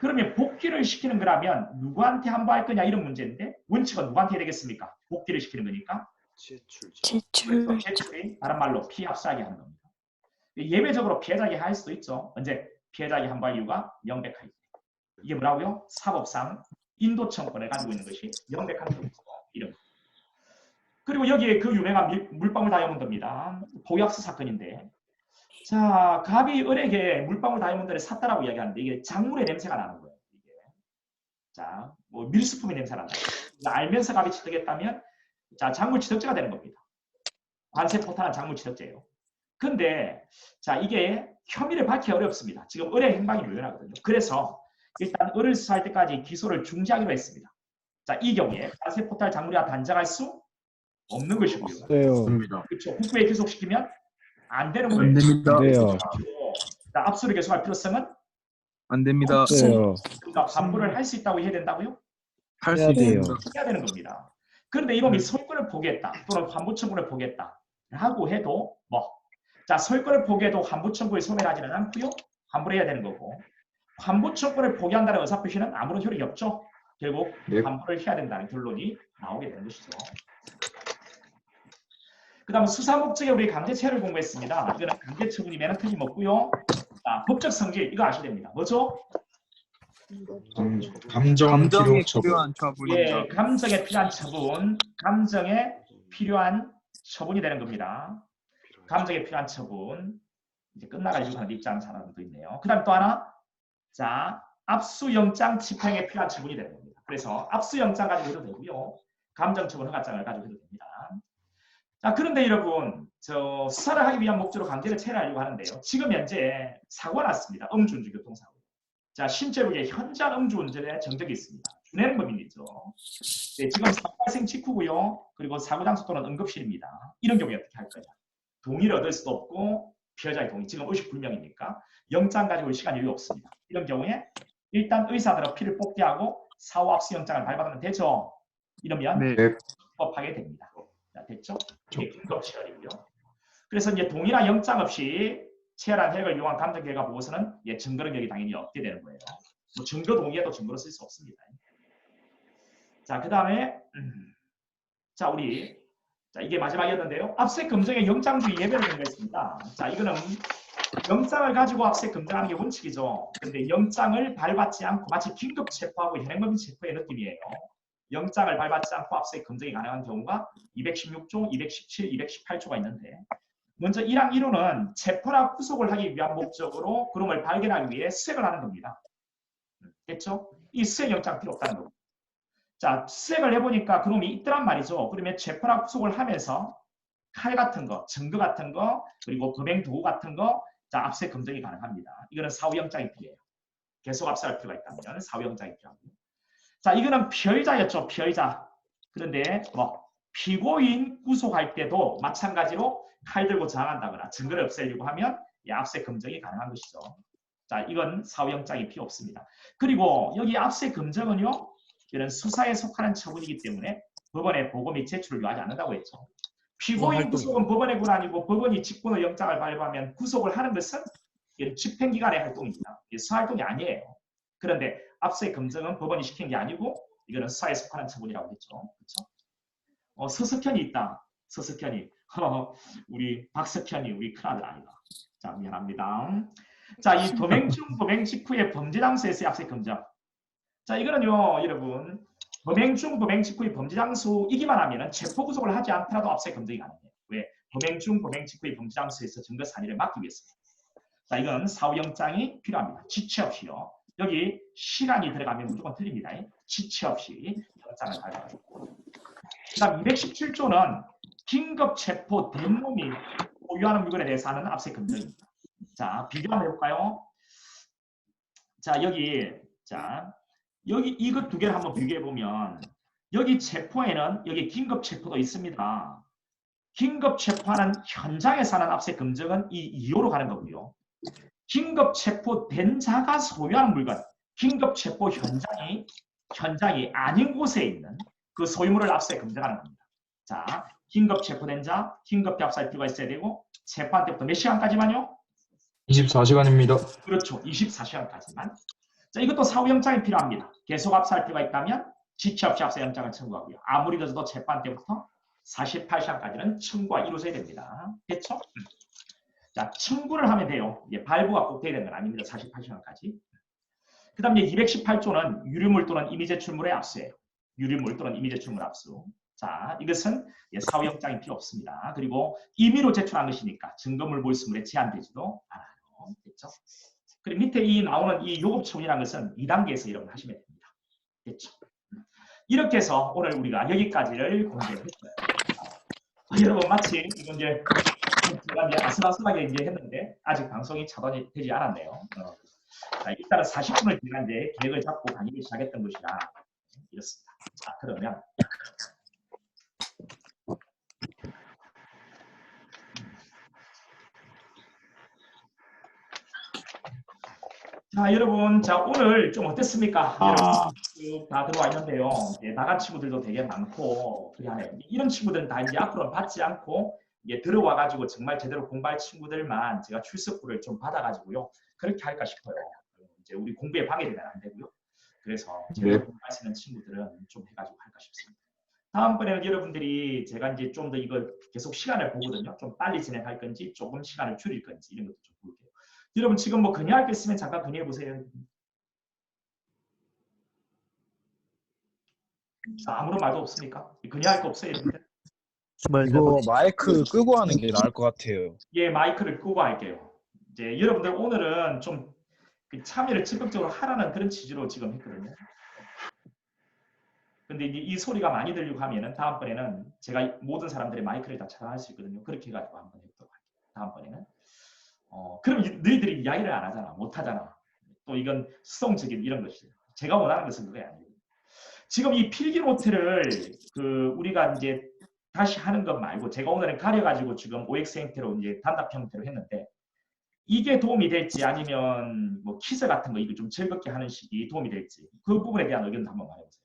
그러면 복귀를 시키는 거라면 누구한테 환부할 거냐 이런 문제인데 원칙은 누구한테 해야 되겠습니까? 복귀를 시키는 거니까 제출이 다른 말로 피합수하게 하는 겁니다. 예외적으로 피해자에게 할 수도 있죠. 언제? 피해자에게 환부할 이유가 명백하기 때문에. 이게 뭐라고요? 사법상 인도 청권을 가지고 있는 것이 명백한 경우죠. 이름. 그리고 여기에 그 유명한 물방울 다이아몬드입니다. 보약스 사건인데, 자, 갑이 을에게 물방울 다이아몬드를 샀다라고 이야기하는데 이게 작물의 냄새가 나는 거예요. 이게. 자, 뭐 밀수품의 냄새가 난다. 알면서 갑이 취득했다면, 자, 작물 취득죄가 되는 겁니다. 관세 포탈한 작물 취득죄예요. 근데 자, 이게 혐의를 밝기 어렵습니다. 지금 을의 행방이 묘연하거든요. 그래서 일단 을을 수사할 때까지 기소를 중지하기로 했습니다. 자, 이 경우에 관세 포탈 작물이와 단정할 수 없는 것이고요. 돼요. 그렇죠. 국부에 기소시키면 안 되는 안 거예요. 됩니다. 돼요. 자, 압수를 계속할 필요성은 안 됩니다. 돼요. 그러니까 환불을 할 수 있다고 해야 된다고요? 할 수 해야 돼요. 있습니다. 해야 되는 겁니다. 그런데 이놈이 설권을 포기했다 또는 환부 청구를 포기했다 하고 해도 자, 설권을 포기해도 환부 청구에 소멸하지는 않고요. 환불해야 되는 거고, 환부 청구를 포기한다는 의사표시는 아무런 효력이 없죠. 결국 네. 환불을 해야 된다는 결론이 나오게 되는 것이죠. 그 다음 수사 목적에 우리 강제체를 공부했습니다. 이거는 강제 처분이면 틀림없고요. 자, 법적 성질 이거 아셔야 됩니다. 뭐죠? 감정 감정에 필요 처분. 필요한 처분입니다. 예, 감정에 필요한 처분, 감정에 필요한 처분이 되는 겁니다. 감정에 필요한 처분. 이제 끝나가지고 하는 입장 사람도 있네요. 그 다음 또 하나, 자, 압수영장 집행에 필요한 처분이 되는 겁니다. 그래서 압수영장 가지고 해도 되고요. 감정처분 허가장을 가지고 해도 됩니다. 자, 그런데 여러분, 저 수사를 하기 위한 목적으로 강제를 체결하려고 하는데요. 지금 현재 사고가 났습니다. 음주운전 교통사고. 자, 신체국의 현저한 음주운전의 정적이 있습니다. 준행 범인이죠. 네, 지금 사고 발생 직후고요. 그리고 사고 장소 또는 응급실입니다. 이런 경우에 어떻게 할 거냐? 동의를 얻을 수도 없고 피해자의 동의, 지금 의식불명이니까 영장 가지고 올 시간이 여유 없습니다. 이런 경우에 일단 의사들은 피를 뽑게 하고 사후 압수영장을 발부하면 되죠. 이러면 네. 불법하게 됩니다. 자, 됐죠? 이게 긴급 체결이고요. 그래서 이제 동의나 영장 없이 체결한 혜택을 이용한 감정 결과 보고서는 증거 능력이 당연히 없게 되는 거예요. 뭐 증거 동의에도 증거로 쓸 수 없습니다. 자, 그 다음에 자, 우리 자, 이게 마지막이었는데요. 압수수색 검증의 영장주의 예배를 공부했습니다. 자, 이거는 영장을 가지고 압수수색 검증하는 게 원칙이죠. 근데 영장을 발받지 않고 마치 긴급 체포하고 현행범인 체포의 느낌이에요. 영장을 발받지 않고 압수수색 검증이 가능한 경우가 216조, 217, 218조가 있는데, 먼저 1항 1호는 체포나 구속을 하기 위한 목적으로 그놈을 발견하기 위해 수색을 하는 겁니다. 됐죠? 이 수색 영장 필요 없다는 겁니다. 자, 수색을 해보니까 그놈이 있더란 말이죠. 그러면 체포나 구속을 하면서 칼 같은 거, 증거 같은 거, 그리고 범행 도구 같은 거, 자, 압수수색 검증이 가능합니다. 이거는 사후영장이 필요해요. 계속 압수할 필요가 있다면 사후영장이 필요하고요. 자, 이거는 피의자였죠. 피의자. 그런데 피고인 구속할 때도 마찬가지로 칼 들고 저항한다거나 증거를 없애려고 하면 압수수색 검증이 가능한 것이죠. 자, 이건 사후영장이 필요 없습니다. 그리고 여기 압수수색 검증은요, 이런 수사에 속하는 처분이기 때문에 법원에 보고 및 제출을 요하지 않는다고 했죠. 피고인 구속은 법원의 군 아니고 법원이 직권의 영장을 발부하면 구속을 하는 것은 집행기관의 활동입니다. 수사활동이 아니에요. 그런데 압수수색 검증은 법원이 시킨 게 아니고 이거는 수사에 속하는 처분이라고 했죠. 그렇죠? 서석현이 있다. 서석현이. 우리 박석현이 우리 큰아들 아이가. 자, 미안합니다. 자, 이 범행 중 범행 직후의 범죄 장소에서의 압수수색 검증. 자, 이거는요, 여러분, 범행 중 범행 직후의 범죄 장소이기만 하면은 체포 구속을 하지 않더라도 압수수색 검증이 가능해요. 왜? 범행 중 범행 직후의 범죄 장소에서 증거 산의를 막기 위해서. 자, 이건 사후영장이 필요합니다. 지체 없이요. 여기 시간이 들어가면 무조건 틀립니다. 지체 없이 영장을 발부하고. 그다음 217조는 긴급 체포된 놈이 보유하는 물건에 대해서 하는 압수수색 검증입니다. 자, 비교 한번 해볼까요? 자, 여기 이것 두 개를 한번 비교해 보면 여기 체포에는 여기 긴급 체포도 있습니다. 긴급 체포하는 현장에서 하는 압수수색 검증은 이 2호로 가는 거고요. 긴급 체포된 자가 소유하는 물건, 긴급 체포 현장이 아닌 곳에 있는 그 소유물을 압수수색 검증하는 겁니다. 자, 긴급 체포된 자, 긴급히 압수할 필요가 있어야 되고 체포한 때부터 몇 시간까지만요? 24시간입니다. 그렇죠. 24시간까지만. 자, 이것도 사후영장이 필요합니다. 계속 압수할 필요가 있다면 지체 없이 압수영장을 청구하고요. 아무리 늦어도 재판 때부터 48시간까지는 청구가 이루어져야 됩니다. 됐죠? 자, 청구를 하면 돼요. 발부가 꼭 돼야 되는 건 아닙니다. 48시간까지. 그 다음에 218조는 유류물 또는 이미 제출물의 압수예요. 유류물 또는 이미 제출물 압수. 자, 이것은 사후영장이 필요 없습니다. 그리고 임의로 제출한 것이니까 증거물 모의스물에 제한되지도 않아요. 됐죠? 그리고 밑에 이 나오는 이 요급처분이라는 것은 2단계에서 여러분 하시면 됩니다. 됐죠? 이렇게 해서 오늘 우리가 여기까지를 공부했어요. 여러분 마치 이건 이제 제가 이제 아슬아슬하게 이제 했는데 아직 방송이 차단이 되지 않았네요. 자, 일단은 40분을 제가 이제 계획을 잡고 강의를 시작했던 것이라 이렇습니다. 자, 그러면 자, 여러분, 자, 오늘 좀 어땠습니까? 여러분 다 들어와 있는데요. 이제 나간 친구들도 되게 많고, 그래 이런 친구들은 다 이제 앞으로는 받지 않고, 이제 들어와가지고 정말 제대로 공부할 친구들만 제가 출석부를 좀 받아가지고요. 그렇게 할까 싶어요. 이제 우리 공부에 방해되면 안 되고요. 그래서 제대로 공부할 수 있는 친구들은 좀 해가지고 할까 싶습니다. 다음번에는 여러분들이 제가 이제 좀 더 이걸 계속 시간을 보거든요. 좀 빨리 진행할 건지, 조금 시간을 줄일 건지, 이런 것도 좀 볼게요. 여러분 지금 뭐 건의할 게 있으면 잠깐 건의해 보세요. 자, 아무런 말도 없습니까? 건의할 거 없어요, 여러분들? 이거 마이크 끄고 하는 게 나을 것 같아요. 예, 마이크를 끄고 할게요. 이제 여러분들 오늘은 좀 참여를 적극적으로 하라는 그런 취지로 지금 했거든요. 근데 이제 이 소리가 많이 들리고 하면은 다음번에는 제가 모든 사람들의 마이크를 다 차단할 수 있거든요. 그렇게 해가지고 한번 해보도록 할게요. 다음번에는. 그럼 너희들이 이야기를 안 하잖아. 못 하잖아. 또 이건 수동적인 이런 것이죠. 제가 원하는 것은 그게 아니에요. 지금 이 필기 노트를 우리가 이제 다시 하는 것 말고 제가 오늘은 가려가지고 지금 OX 형태로 이제 단답 형태로 했는데 이게 도움이 될지 아니면 뭐 퀴즈 같은 거 이거 좀 즐겁게 하는 식이 도움이 될지 그 부분에 대한 의견도 한번 말해보세요.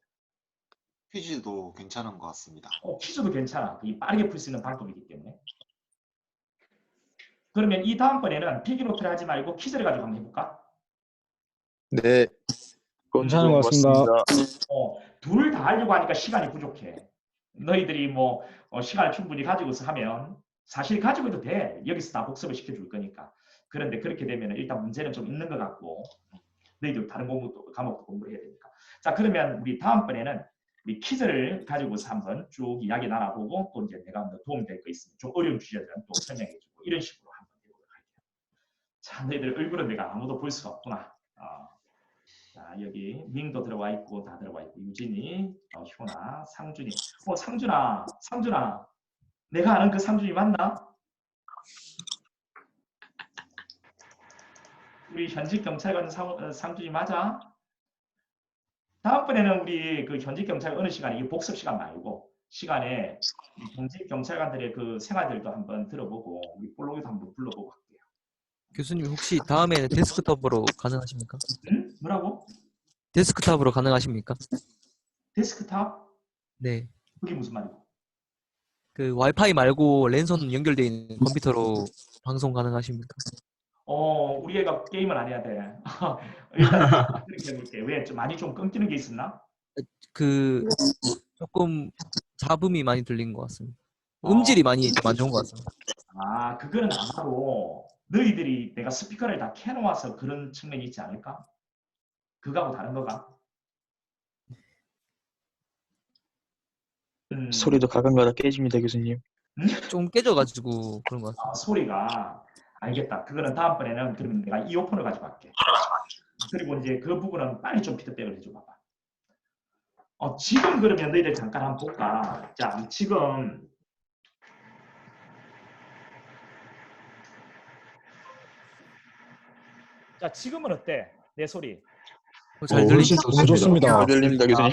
퀴즈도 괜찮은 것 같습니다. 퀴즈도 괜찮아. 그게 빠르게 풀 수 있는 방법이기 때문에. 그러면 이 다음번에는 필기 노트를 하지 말고 퀴즈를 가지고 한번 해볼까? 네. 괜찮은 것 같습니다. 둘 다 하려고 하니까 시간이 부족해. 너희들이 뭐 시간을 충분히 가지고서 하면 사실 가지고 해도 돼. 여기서 다 복습을 시켜줄 거니까. 그런데 그렇게 되면 일단 문제는 좀 있는 것 같고 너희들 다른 과목도 공부를 해야 되니까. 자, 그러면 우리 다음번에는 우리 퀴즈를 가지고서 한번 쭉 이야기 나눠보고 또 이제 내가 도움이 될 거 있으면 좀 어려운 주제들은 또 설명해주고 이런 식으로 한번 해보도록 할게요. 자, 너희들 얼굴은 내가 아무도 볼 수가 없구나. 자, 여기 밍도 들어와 있고 다 들어와 있고 유진이, 효나, 상준이. 상준아. 내가 아는 그 상준이 맞나? 우리 현직 경찰관 상준이 맞아? 다음번에는 우리 그 현직 경찰 어느 시간에 이 복습 시간 말고 시간에 현직 경찰관들의 그 생활들도 한번 들어보고 우리 볼록에도 한번 불러보고 할게요. 교수님 혹시 다음에는 데스크톱으로 가능하십니까? 응? 뭐라고? 데스크톱으로 가능하십니까? 데스크탑? 네. 그게 무슨 말이고? 그 와이파이 말고 랜선 연결되어 있는 컴퓨터로 방송 가능하십니까? 우리 애가 게임을 안 해야 돼. 일단 그렇게 해볼게. 왜? 좀 많이 좀 끊기는 게 있었나? 그 조금 잡음이 많이 들린 것 같습니다. 음질이 많이 좀 안 좋은 것 같습니다. 그거는 아마도 너희들이 내가 스피커를 다 켜놓아서 그런 측면이 있지 않을까? 그거하고 다른 거가? 소리도 가끔가다 깨집니다, 교수님. 좀 깨져가지고 그런 것 같습니다. 소리가 알겠다. 그거는 다음번에는 그러면 내가 이어폰을 가지고 갈게. 그리고 이제 그 부분은 빨리 좀 피드백을 해줘 봐봐. 지금 그러면 너희들 잠깐 한번 볼까? 자, 지금 지금은 어때? 내 소리. 잘 훨씬 들립니다. 좋습니다. 잘 들립니다, 교수님.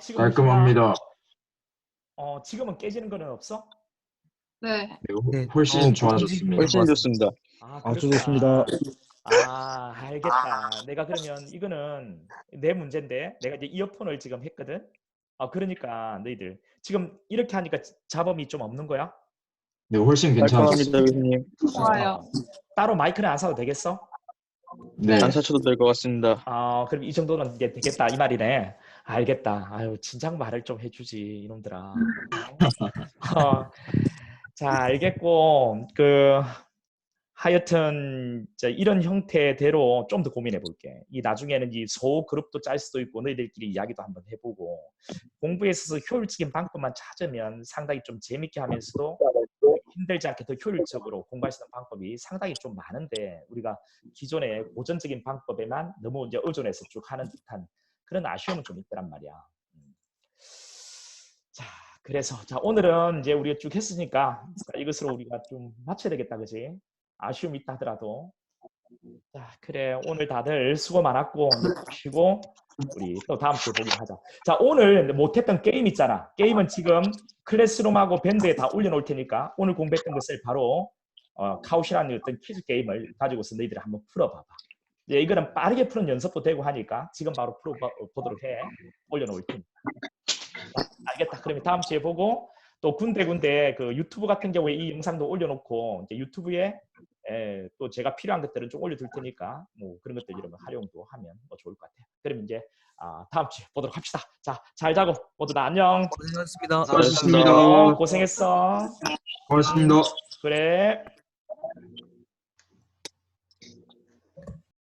지금 깔끔합니다. 지금은 깨지는 거는 없어? 네. 네, 훨씬 좋아졌습니다. 훨씬 좋습니다. 아주 좋습니다. 알겠다. 내가 그러면 이거는 내 문제인데 내가 이제 이어폰을 지금 했거든. 그러니까 너희들 지금 이렇게 하니까 잡음이 좀 없는 거야? 네, 훨씬 깔끔합니다, 괜찮았습니다. 교수님. 좋아요. 따로 마이크는 안 사도 되겠어? 네, 안 사셔도 될 것 같습니다. 그럼 이 정도는 이제 되겠다 이 말이네. 알겠다. 아유, 진작 말을 좀 해주지 이놈들아. 자, 알겠고 하여튼 이런 형태대로 좀 더 고민해 볼게. 이 나중에는 이 소그룹도 짤 수도 있고 너희들끼리 이야기도 한번 해보고 공부에 있어서 효율적인 방법만 찾으면 상당히 좀 재밌게 하면서도 힘들지 않게 더 효율적으로 공부할 수 있는 방법이 상당히 좀 많은데 우리가 기존의 고전적인 방법에만 너무 이제 의존해서 쭉 하는 듯한 그런 아쉬움은 좀 있더란 말이야. 자, 그래서 오늘은 이제 우리가 쭉 했으니까 이것으로 우리가 좀 마쳐야 되겠다, 그지? 아쉬움이 있다 하더라도. 자, 그래 오늘 다들 수고 많았고 쉬고 우리 또 다음 주에 보기로 하자. 자, 오늘 못했던 게임 있잖아. 게임은 지금 클래스룸하고 밴드에 다 올려놓을 테니까 오늘 공부했던 것을 바로 카우시라는 어떤 퀴즈 게임을 가지고서 너희들이 한번 풀어봐봐. 이제 이거는 빠르게 푸는 연습도 되고 하니까 지금 바로 풀어보도록 해. 올려놓을 테니까. 자, 알겠다. 그러면 다음 주에 보고 또 군데군데 그 유튜브 같은 경우에 이 영상도 올려놓고 이제 유튜브에 또 제가 필요한 것들은 좀 올려둘 테니까 뭐 그런 것들 이런 거 활용도 하면 뭐 좋을 것 같아요. 그럼 이제 다음 주에 보도록 합시다. 자, 잘 자고 모두 다 안녕. 고생하셨습니다. 수고하셨습니다. 고생했어. 고맙습니다. 그래.